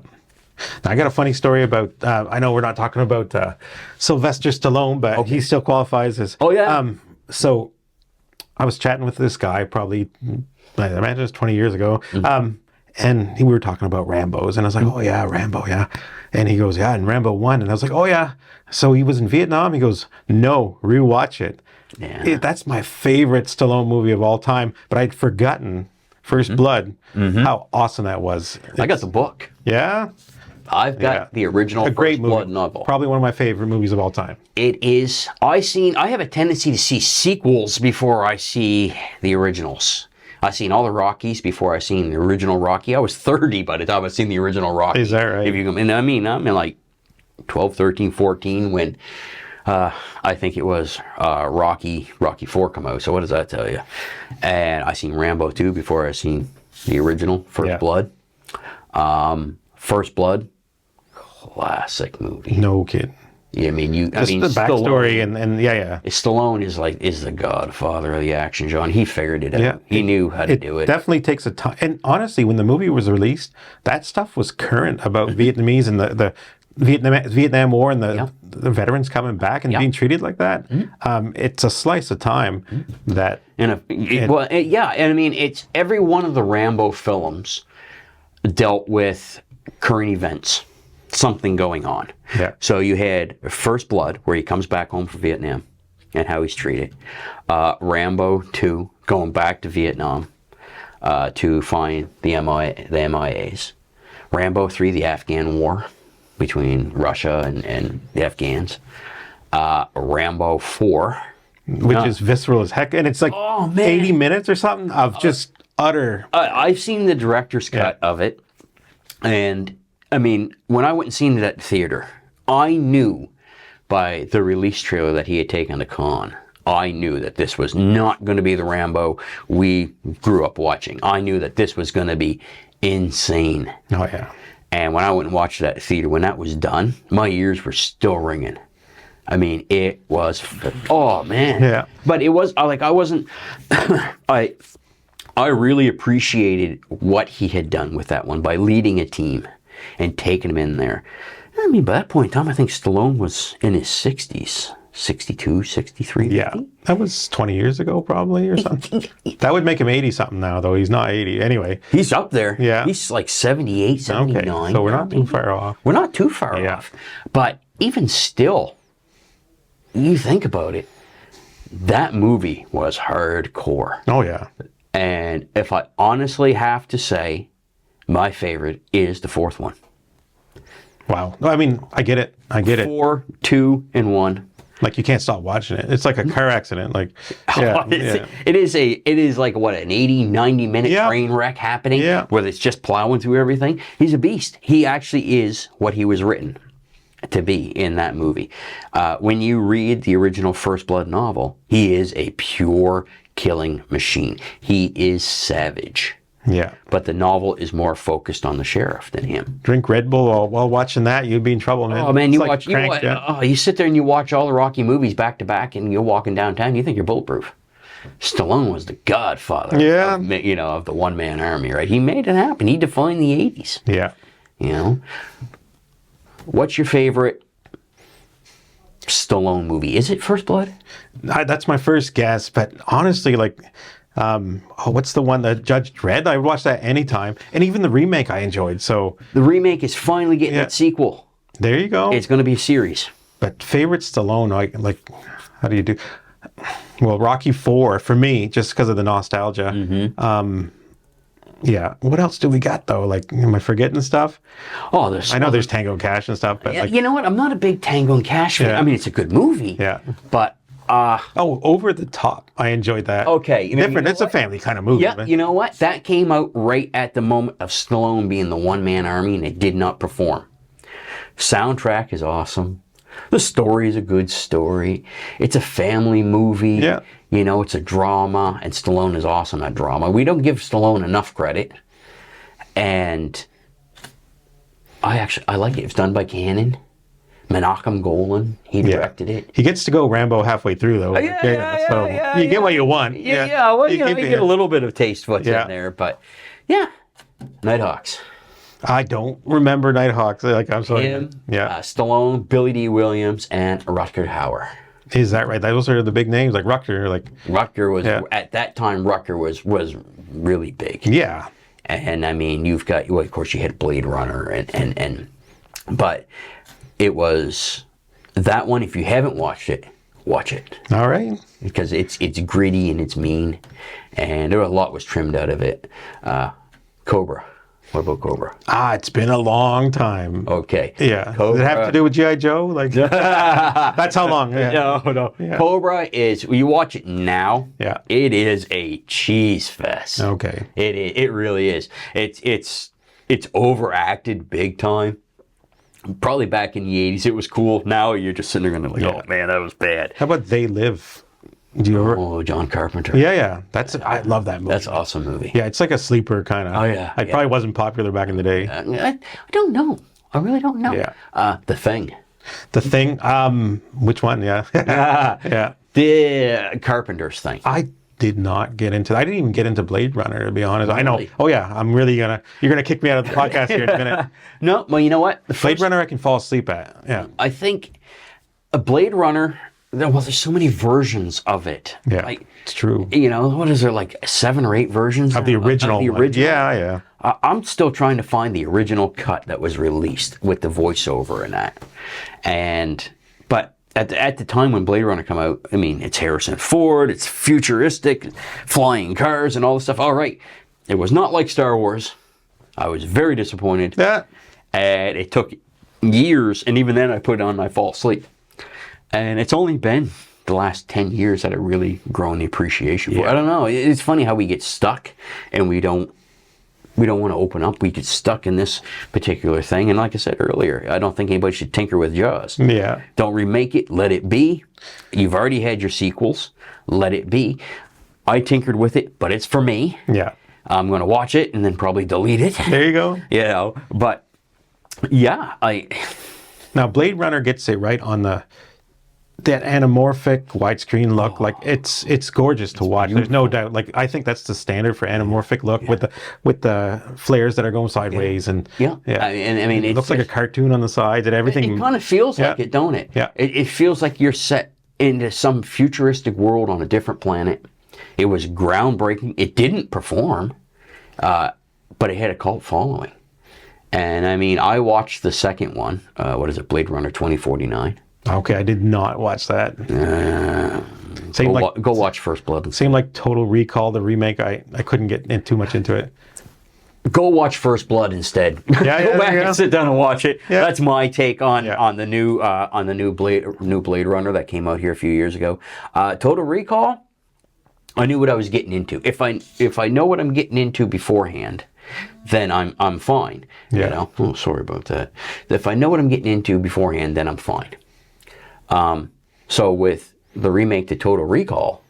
Now, I got a funny story about. I know we're not talking about Sylvester Stallone, but he still qualifies as. Oh, yeah. So, I was chatting with this guy probably, I imagine it was 20 years ago, and we were talking about Rambos, and I was like, "Oh yeah, Rambo, yeah," and he goes, "Yeah," and Rambo 1, and I was like, "Oh yeah." So he was in Vietnam. He goes, "No, rewatch it." Yeah. That's my favorite Stallone movie of all time, but I'd forgotten First Blood. How awesome that was! I got the book. Yeah. I've got the original A great First movie. Blood novel. Probably one of my favorite movies of all time. It is. I have a tendency to see sequels before I see the originals. I've seen all the Rockies before I seen the original Rocky. I was 30 by the time I seen the original Rocky. Is that right? If you come, and I mean, I'm in like 12, 13, 14 when I think it was Rocky 4 come out. So what does that tell you? And I seen Rambo 2 before I seen the original First Blood. First Blood, classic movie. No kidding. Yeah, I mean, the backstory and yeah. Stallone is the godfather of the action genre. He figured it out. Yeah. He knew how to do it. Definitely takes a time. And honestly, when the movie was released, that stuff was current about Vietnamese and the Vietnam War and the veterans coming back and being treated like that. It's a slice of time that. And I mean, it's every one of the Rambo films dealt with current events, something going on. Yeah. So you had First Blood, where he comes back home from Vietnam and how he's treated. Rambo 2, going back to Vietnam to find the MIAs. Rambo 3, the Afghan War between Russia and the Afghans. Rambo 4. Which is visceral as heck. And it's like 80 minutes or something of just utter... I've seen the director's cut of it. And, I mean, when I went and seen it at the theater, I knew by the release trailer that he had taken to con, I knew that this was not going to be the Rambo we grew up watching. I knew that this was going to be insane. Oh, yeah. And when I went and watched it at the theater, when that was done, my ears were still ringing. I mean, it was, oh, man. Yeah. But it was, I wasn't, I really appreciated what he had done with that one by leading a team and taking him in there. I mean, by that point in time, I think Stallone was in his 60s, 62, 63. Yeah, that was 20 years ago probably or something. That would make him 80-something now, though. He's not 80. Anyway. He's up there. Yeah. He's like 78, 79. Okay, so we're not too far off. We're not too far off. But even still, you think about it, that movie was hardcore. Oh, yeah. And if I honestly have to say, my favorite is the fourth one. Wow. No, I mean, I get it. 4, 2, and 1. Like you can't stop watching it. It's like a car accident. Like, It is like what, an 80, 90 minute train wreck happening where it's just plowing through everything. He's a beast. He actually is what he was written to be in that movie. When you read the original First Blood novel, he is a pure killing machine. He is savage. Yeah. But the novel is more focused on the sheriff than him. Drink Red Bull while watching that, you'd be in trouble, man. Oh, man, It's you sit there and you watch all the Rocky movies back to back and you're walking downtown, you think you're bulletproof. Stallone was the godfather of the one-man army, right? He made it happen. He defined the 80s. Yeah. You know? What's your favorite Stallone movie? Is it First Blood? That's my first guess, but honestly, like... what's the one that Judge Dredd? I would watch that anytime. And even the remake I enjoyed. So the remake is finally getting its sequel. There you go. It's going to be a series. But favorite Stallone, like how do you do? Well, Rocky 4 for me, just because of the nostalgia. Yeah. What else do we got though? Like, am I forgetting stuff? Oh, there's Tango and Cash and stuff. But you know what? I'm not a big Tango and Cash fan. I mean, it's a good movie. Yeah. But Over the Top. I enjoyed that. Okay. Different. It's a family kind of movie. Yeah, you know what? That came out right at the moment of Stallone being the one-man army, and it did not perform. Soundtrack is awesome. The story is a good story. It's a family movie. Yeah. You know, it's a drama, and Stallone is awesome at drama. We don't give Stallone enough credit. And I like it. It's done by Cannon. Menachem Golan, he directed it. He gets to go Rambo halfway through, though. So you get what you want. Well, you get a little bit of taste what's in there. But, yeah, Nighthawks. I don't remember Nighthawks. Like, I'm sorry. Him, Yeah. Stallone, Billy D. Williams, and Rutger Hauer. Is that right? Those are the big names, like Rutger. Like, Rutger was, Yeah. at that time, Rutger was really big. yeah. And I mean, you've got, well, of course, you had Blade Runner, but it was that one. If you haven't watched it, watch it, All right. because it's gritty and it's mean, and a lot was trimmed out of it. Cobra. What about Cobra? It's been a long time. Okay. Yeah. Cobra. Does it have to do with G.I. Joe? Like, that's how long. Yeah. No. Yeah. Cobra is, you watch it now. Yeah. It is a cheese fest. Okay. It really is. It's overacted big time. Probably back in the 80s it was cool. Now you're just sitting there going like, Yeah. oh man, that was bad. How about They Live? Do you ever? Oh, John Carpenter. Yeah. I love that movie. That's an awesome movie. Yeah, it's like a sleeper kind of. Oh, yeah, It yeah. probably wasn't popular back in the day. I don't know. I really don't know. Yeah. The Thing. The Thing. Which one? Yeah. Yeah. The Carpenter's Thing. I did not get into. I didn't even get into Blade Runner, to be honest. I know. Really? Oh yeah, I'm really gonna. You're gonna kick me out of the podcast here in a minute. No, well, you know what? The Blade first- Runner, I can fall asleep at. Yeah. I think a Blade Runner. Well, there's so many versions of it. Yeah. Like, it's true. you know, what is there, like 7 or 8 versions Of the original. Of the one. original. Yeah. I'm still trying to find the original cut that was released with the voiceover and that. But at the time when Blade Runner came out, I mean, it's Harrison Ford, it's futuristic, flying cars and all this stuff. All right, it was not like Star Wars. I was very disappointed. Yeah. And it took years, and even then I put it on and I fall asleep. And it's only been the last 10 years that I've really grown the appreciation for it. Yeah. I don't know. It's funny how we get stuck and we don't want to open up. We get stuck in this particular thing. And like I said earlier, I don't think anybody should tinker with Jaws. Yeah. Don't remake it. Let it be. You've already had your sequels. Let it be. I tinkered with it, but it's for me. Yeah. I'm going to watch it and then probably delete it. There you go. You know, but yeah, Now Blade Runner gets it right on that anamorphic widescreen look. Like it's gorgeous to watch. There's no doubt. Like I think that's the standard for anamorphic look with the flares that are going sideways and yeah. I mean, it looks like a cartoon on the sides and everything. It kind of feels like it, don't it? Yeah. It feels like you're set into some futuristic world on a different planet. It was groundbreaking. It didn't perform, but it had a cult following. And I mean, I watched the second one. What is it? Blade Runner 2049. Okay, I did not watch that. Go watch First Blood. Seemed like Total Recall, the remake. I couldn't get in too much into it. Go watch First Blood instead. Yeah, Go back there you and go. sit down and watch it. Yeah. That's my take on the new Mm-hmm. Blade Runner that came out here a few years ago. Total Recall. I knew what I was getting into. If I know what I'm getting into beforehand, then I'm fine. Yeah. You know. Oh, sorry about that. If I know what I'm getting into beforehand, then I'm fine. So with the remake to Total Recall,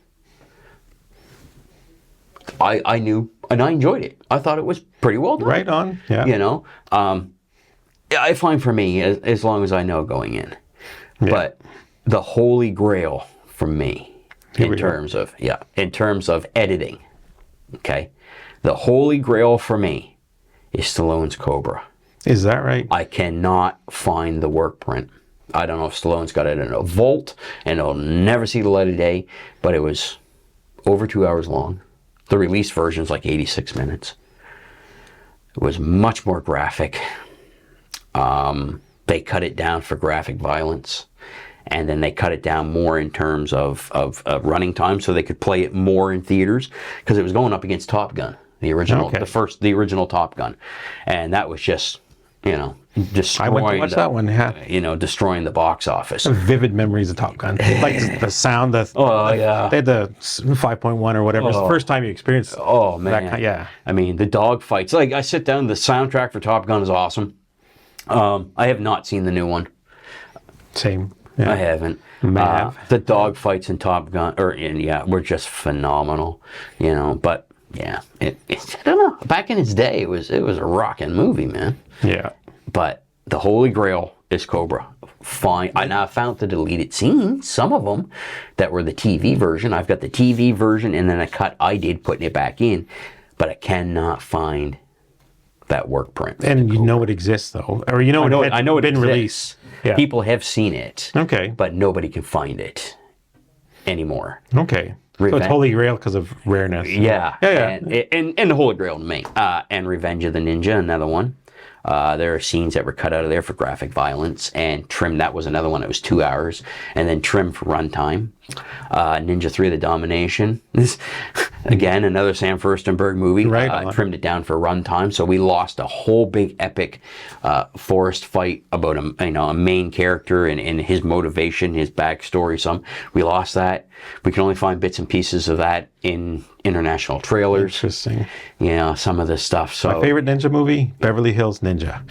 I knew and I enjoyed it. I thought it was pretty well done. Right on. Yeah. You know, I find for me as long as I know going in, Yeah. but the holy grail for me Here we in go. terms of editing, okay, the holy grail for me is Stallone's Cobra. Is that right? I cannot find the work print. I don't know if Stallone's got it in a vault and it'll never see the light of day, but it was over 2 hours long. The release version's like 86 minutes. It was much more graphic. They cut it down for graphic violence, and then they cut it down more in terms of running time so they could play it more in theaters, because it was going up against Top Gun, the original, Okay. the original Top Gun, and that was just, you know, destroying. I went to watch that one. Yeah. You know, destroying the box office. Vivid memories of Top Gun. Like the sound. Oh, yeah. They had the 5.1 or whatever. It's the first time you experienced. Oh man, that kind, yeah. I mean, the dog fights. Like I sit down, the soundtrack for Top Gun is awesome. I have not seen the new one. Same. Yeah. I haven't. Mav. The dog fights in Top Gun, were just phenomenal. You know, but yeah, I don't know. Back in its day, it was a rocking movie, man. Yeah. But the holy grail is Cobra. Fine. I now found the deleted scenes, some of them, that were the TV version. I've got the TV version and then a cut I did putting it back in. But I cannot find that work print. And you know it exists, though. Or you know it had been released. Yeah. People have seen it. Okay. But nobody can find it anymore. Okay. So it's Holy Grail because of rareness. Yeah. Yeah. And the Holy Grail to me. And Revenge of the Ninja, another one. There are scenes that were cut out of there for graphic violence and trimmed. That was another one that was 2 hours and then trimmed for runtime. Ninja 3: The Domination. This, again, another Sam Furstenberg movie. Right. Trimmed it down for runtime. So we lost a whole big epic forest fight about a main character and his motivation, his backstory. We lost that. We can only find bits and pieces of that in international trailers. Interesting. Yeah, some of this stuff. So my favorite ninja movie, Beverly Hills Ninja.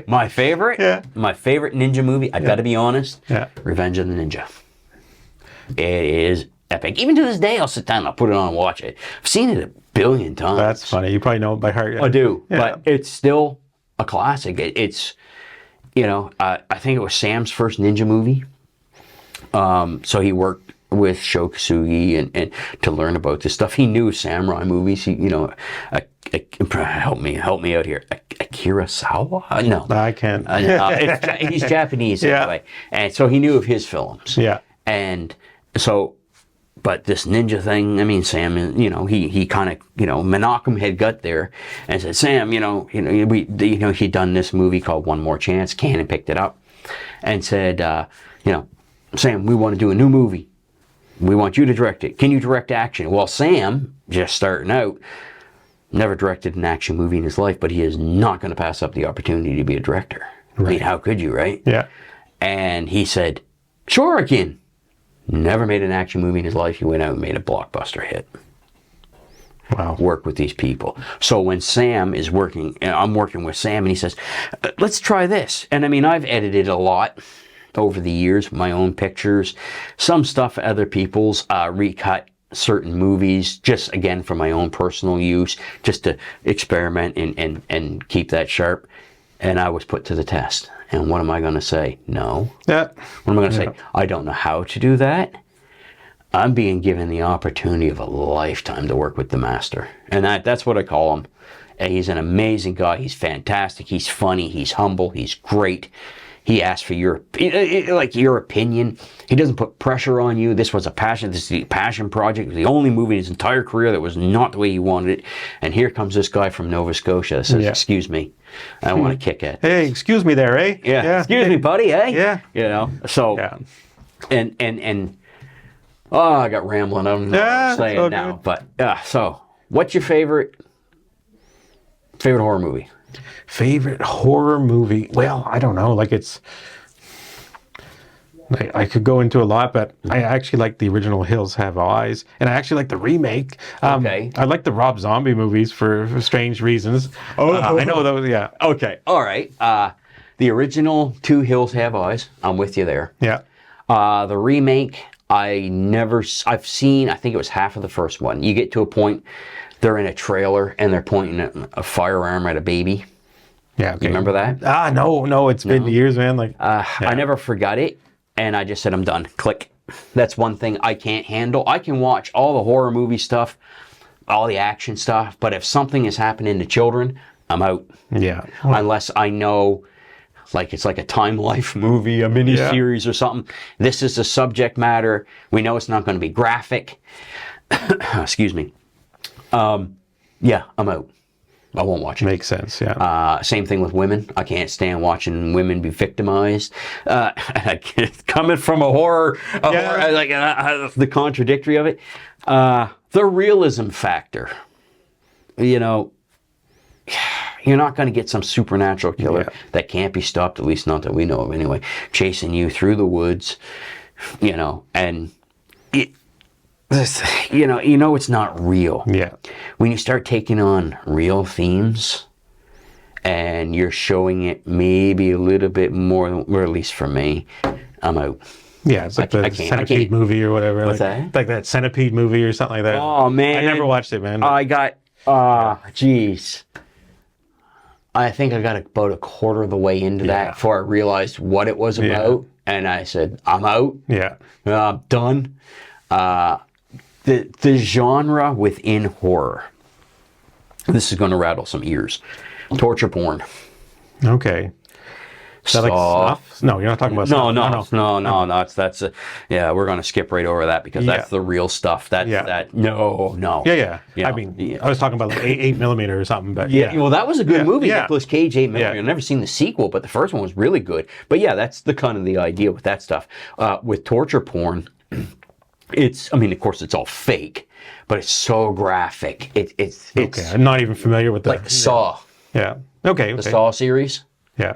My favorite? Yeah. My favorite ninja movie, I gotta be honest, Yeah. Revenge of the Ninja. It is epic. Even to this day, I'll sit down and I'll put it on and watch it. I've seen it a billion times. That's funny. You probably know it by heart. Yeah. I do, Yeah. but it's still a classic. It's, I think it was Sam's first ninja movie. So he worked with Sho Kosugi and to learn about this stuff. He knew samurai movies. He, help me out here. Akira Sawa? No. I can't. He's Japanese anyway. And so he knew of his films. Yeah. And so, but this ninja thing, I mean, Sam, he kind of, Menachem had got there and said, Sam, he'd done this movie called One More Chance. Cannon picked it up and said, Sam, we want to do a new movie. We want you to direct it. Can you direct action? Well, Sam, just starting out, never directed an action movie in his life, but he is not going to pass up the opportunity to be a director. Right. I mean, how could you, right? Yeah. And he said, sure, I can. Never made an action movie in his life. He went out and made a blockbuster hit. Wow. Work with these people. So when Sam is working, I'm working with Sam, and he says, let's try this. And I mean, I've edited a lot over the years, my own pictures, some stuff other people's, recut certain movies, just again for my own personal use, just to experiment and keep that sharp. And I was put to the test. And what am I going to say? No. Yeah. What am I going to say? I don't know how to do that. I'm being given the opportunity of a lifetime to work with the master. And that's what I call him. And he's an amazing guy. He's fantastic. He's funny. He's humble. He's great. He asks for your opinion. He doesn't put pressure on you. This was a passion. This is the passion project. It was the only movie in his entire career that was not the way he wanted it. And here comes this guy from Nova Scotia that says, excuse me, I want to kick it. Hey, excuse me there, eh? Yeah. Excuse me, buddy, eh? Yeah. So, and I got rambling. I don't know what I'm saying so now. good. But, so, what's your favorite horror movie? Favorite horror movie? Well, I don't know. I could go into a lot, but I actually like the original Hills Have Eyes, and I actually like the remake. Okay. I like the Rob Zombie movies for strange reasons. I know those. Yeah. Okay. All right. The original Two Hills Have Eyes. I'm with you there. Yeah. The remake, I've seen, I think it was half of the first one. You get to a point, they're in a trailer and they're pointing a firearm at a baby. Yeah. Okay. You remember that? No. It's been years, man. I never forgot it, and I just said, I'm done. Click. That's one thing I can't handle. I can watch all the horror movie stuff, all the action stuff, but if something is happening to children, I'm out. Yeah. Unless I know, it's like a Time Life movie, a miniseries or something. This is the subject matter. We know it's not going to be graphic. Excuse me. I'm out. I won't watch it. Makes sense, yeah. Same thing with women. I can't stand watching women be victimized. Coming from a horror, the contradictory of it. The realism factor. You're not going to get some supernatural killer that can't be stopped, at least not that we know of anyway, chasing you through the woods, and it's not real. Yeah. When you start taking on real themes and you're showing it maybe a little bit more, or at least for me, I'm out. Yeah, it's like the Centipede movie or whatever. What's that? Like that Centipede movie or something like that. Oh, man. I never watched it, man. I got, geez. I think I got about a quarter of the way into that before I realized what it was about. And I said, I'm out. Yeah. I'm done. The genre within horror This is going to rattle some ears. Torture porn. Okay. Is that like snuff? No, you're not talking about snuff. No. That's yeah. We're going to skip right over that because that's the real stuff. No. Yeah. You know, I mean, I was talking about like 8mm or something, but Well, that was a good movie. Yeah. Nicolas Cage, 8mm. Yeah. I've never seen the sequel, but the first one was really good. But yeah, that's the kind of the idea with that stuff. With torture porn, I mean, of course, it's all fake, but it's so graphic. It's okay. I'm not even familiar with like Saw. Yeah. Okay. The Saw series. Yeah.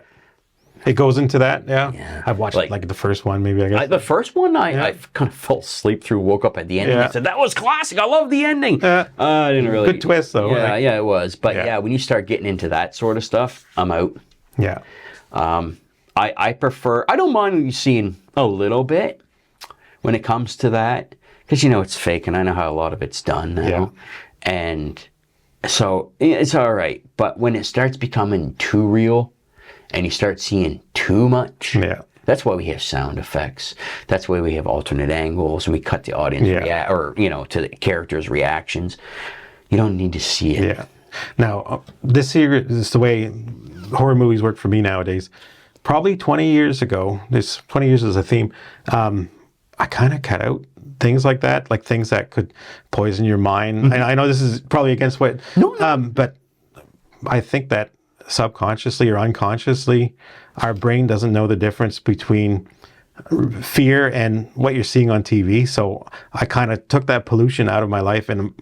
It goes into that, yeah. I've watched like the first one, maybe I guess. The first one, I kind of fell asleep through, woke up at the end, and I said that was classic. I love the ending. I didn't really. Good twist, though. Yeah, it was. But when you start getting into that sort of stuff, I'm out. Yeah. I prefer. I don't mind seeing a little bit when it comes to that, because it's fake, and I know how a lot of it's done now, and so it's all right. But when it starts becoming too real, and you start seeing too much. Yeah. That's why we have sound effects. That's why we have alternate angles. And we cut the audience to the characters' reactions. You don't need to see it. Yeah. Now, this here is the way horror movies work for me nowadays. Probably 20 years ago, this 20 years as a theme, I kind of cut out things like that, like things that could poison your mind. Mm-hmm. I know this is probably against what, but I think that subconsciously or unconsciously, our brain doesn't know the difference between fear and what you're seeing on TV. So I kind of took that pollution out of my life, and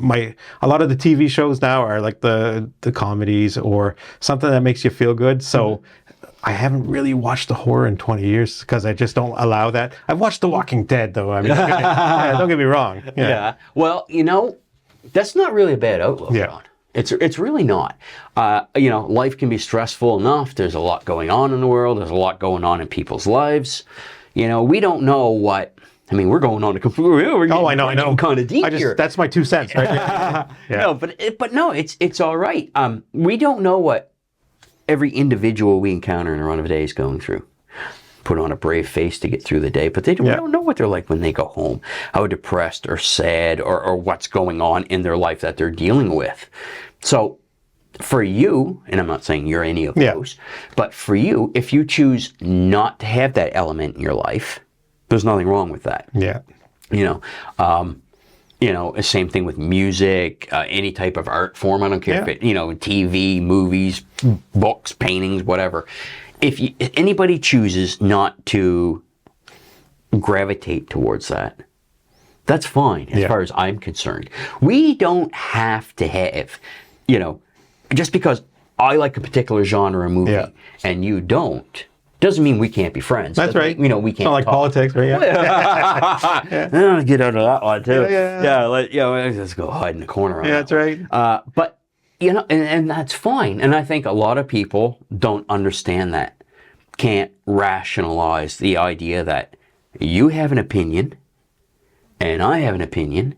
a lot of the TV shows now are like the comedies or something that makes you feel good. So I haven't really watched the horror in 20 years because I just don't allow that. I've watched The Walking Dead, though. I mean, don't get me wrong. Yeah. Well, that's not really a bad outlook, John. It's really not. Life can be stressful enough. There's a lot going on in the world. There's a lot going on in people's lives. We don't know what. I mean, we're going on a complete. I know. Kind of deep here. That's my 2 cents, right? No, but no, it's all right. We don't know what every individual we encounter in a run of a day is going through. Put on a brave face to get through the day, but we don't know what they're like when they go home, how depressed or sad or what's going on in their life that they're dealing with. So for you, and I'm not saying you're any of those, but for you, if you choose not to have that element in your life, there's nothing wrong with that. Yeah. Same thing with music, any type of art form. I don't care if it, TV, movies, books, paintings, whatever. If anybody chooses not to gravitate towards that, that's fine as far as I'm concerned. We don't have to have, just because I like a particular genre of movie and you don't, doesn't mean we can't be friends. That's right. We can't. It's not like politics, right? I want to get out of that one too. Let's go hide in the corner. That's right. But and that's fine. And I think a lot of people don't understand that, can't rationalize the idea that you have an opinion and I have an opinion,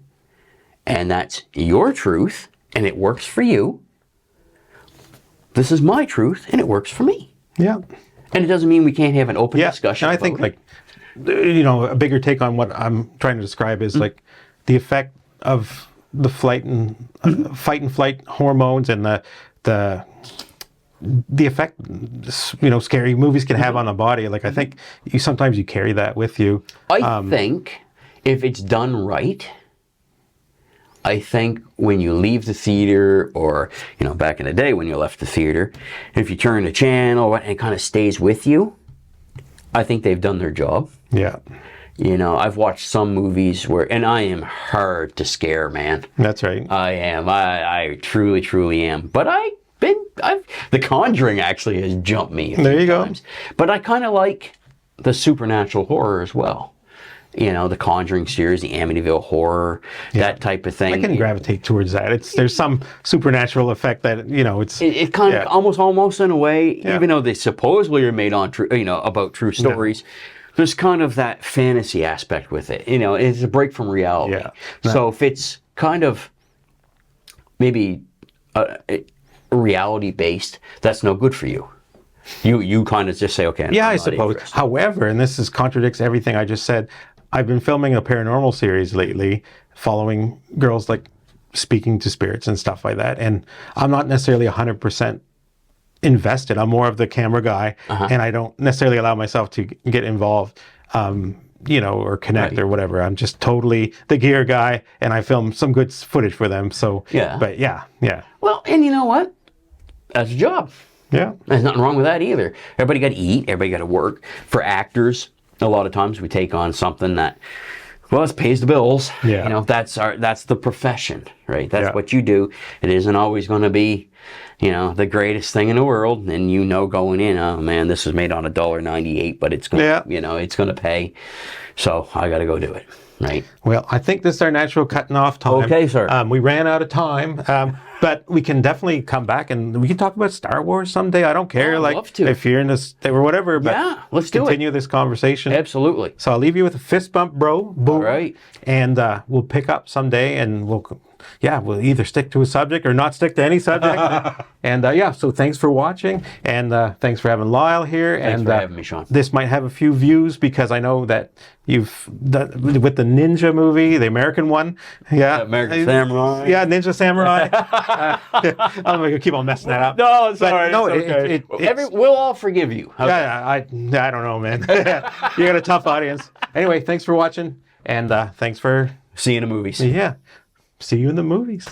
and that's your truth and it works for you. This is my truth and it works for me. Yeah. And it doesn't mean we can't have an open discussion. And I think a bigger take on what I'm trying to describe is like the effect of the fight and flight hormones and the effect scary movies can have on the body. Like I think sometimes you carry that with you. I think if it's done right, I think when you leave the theater, or back in the day when you left the theater, if you turn the channel and it kind of stays with you, I think they've done their job. Yeah. I've watched some movies and I am hard to scare, man. That's right. I am. I truly, truly am. But The Conjuring actually has jumped me. There you go. But I kind of like the supernatural horror as well. The Conjuring series, the Amityville horror, that type of thing. I can gravitate towards that. There's some supernatural effect that it's. It kind of almost in a way, even though they supposedly are made on about true stories. There's kind of that fantasy aspect with it. It's a break from reality. Yeah. So if it's kind of maybe reality based, that's no good for you. You kind of just say, okay. Yeah, I suppose. However, and this contradicts everything I just said. I've been filming a paranormal series lately, following girls like speaking to spirits and stuff like that. And I'm not necessarily 100% invested. I'm more of the camera guy, and I don't necessarily allow myself to get involved, or connect Right. or whatever. I'm just totally the gear guy, and I film some good footage for them. So, Yeah. But yeah. Well, and you know what? That's a job. Yeah. There's nothing wrong with that either. Everybody got to eat. Everybody got to work. For actors, a lot of times we take on something that, well, it pays the bills. Yeah. That's the profession, right? That's Yeah. what you do. It isn't always going to be, the greatest thing in the world. And going in, oh man, this was made on $1.98, but it's going to, it's going to pay. So I got to go do it, right? Well, I think this is our natural cutting off time. Okay, sir. We ran out of time, but we can definitely come back and we can talk about Star Wars someday. I don't care, I'd like love to. if you're in this or whatever. But Yeah, let's do it. continue this conversation. Absolutely. So I'll leave you with a fist bump, bro. Boom. All right. And we'll pick up someday, and we'll either stick to a subject or not stick to any subject. And so thanks for watching, and thanks for having Lyle here. Thanks and for having me, Shawn. This might have a few views because I know that you've done with the Ninja movie, the American one. Yeah. American Samurai. Yeah, Ninja Samurai. I'm going to keep on messing that up. No, it's But all right. no, it's okay. it's- We'll all forgive you. Okay. I don't know, man. You got a tough audience. Anyway, thanks for watching, and thanks for See you in the movies. see you in the movies.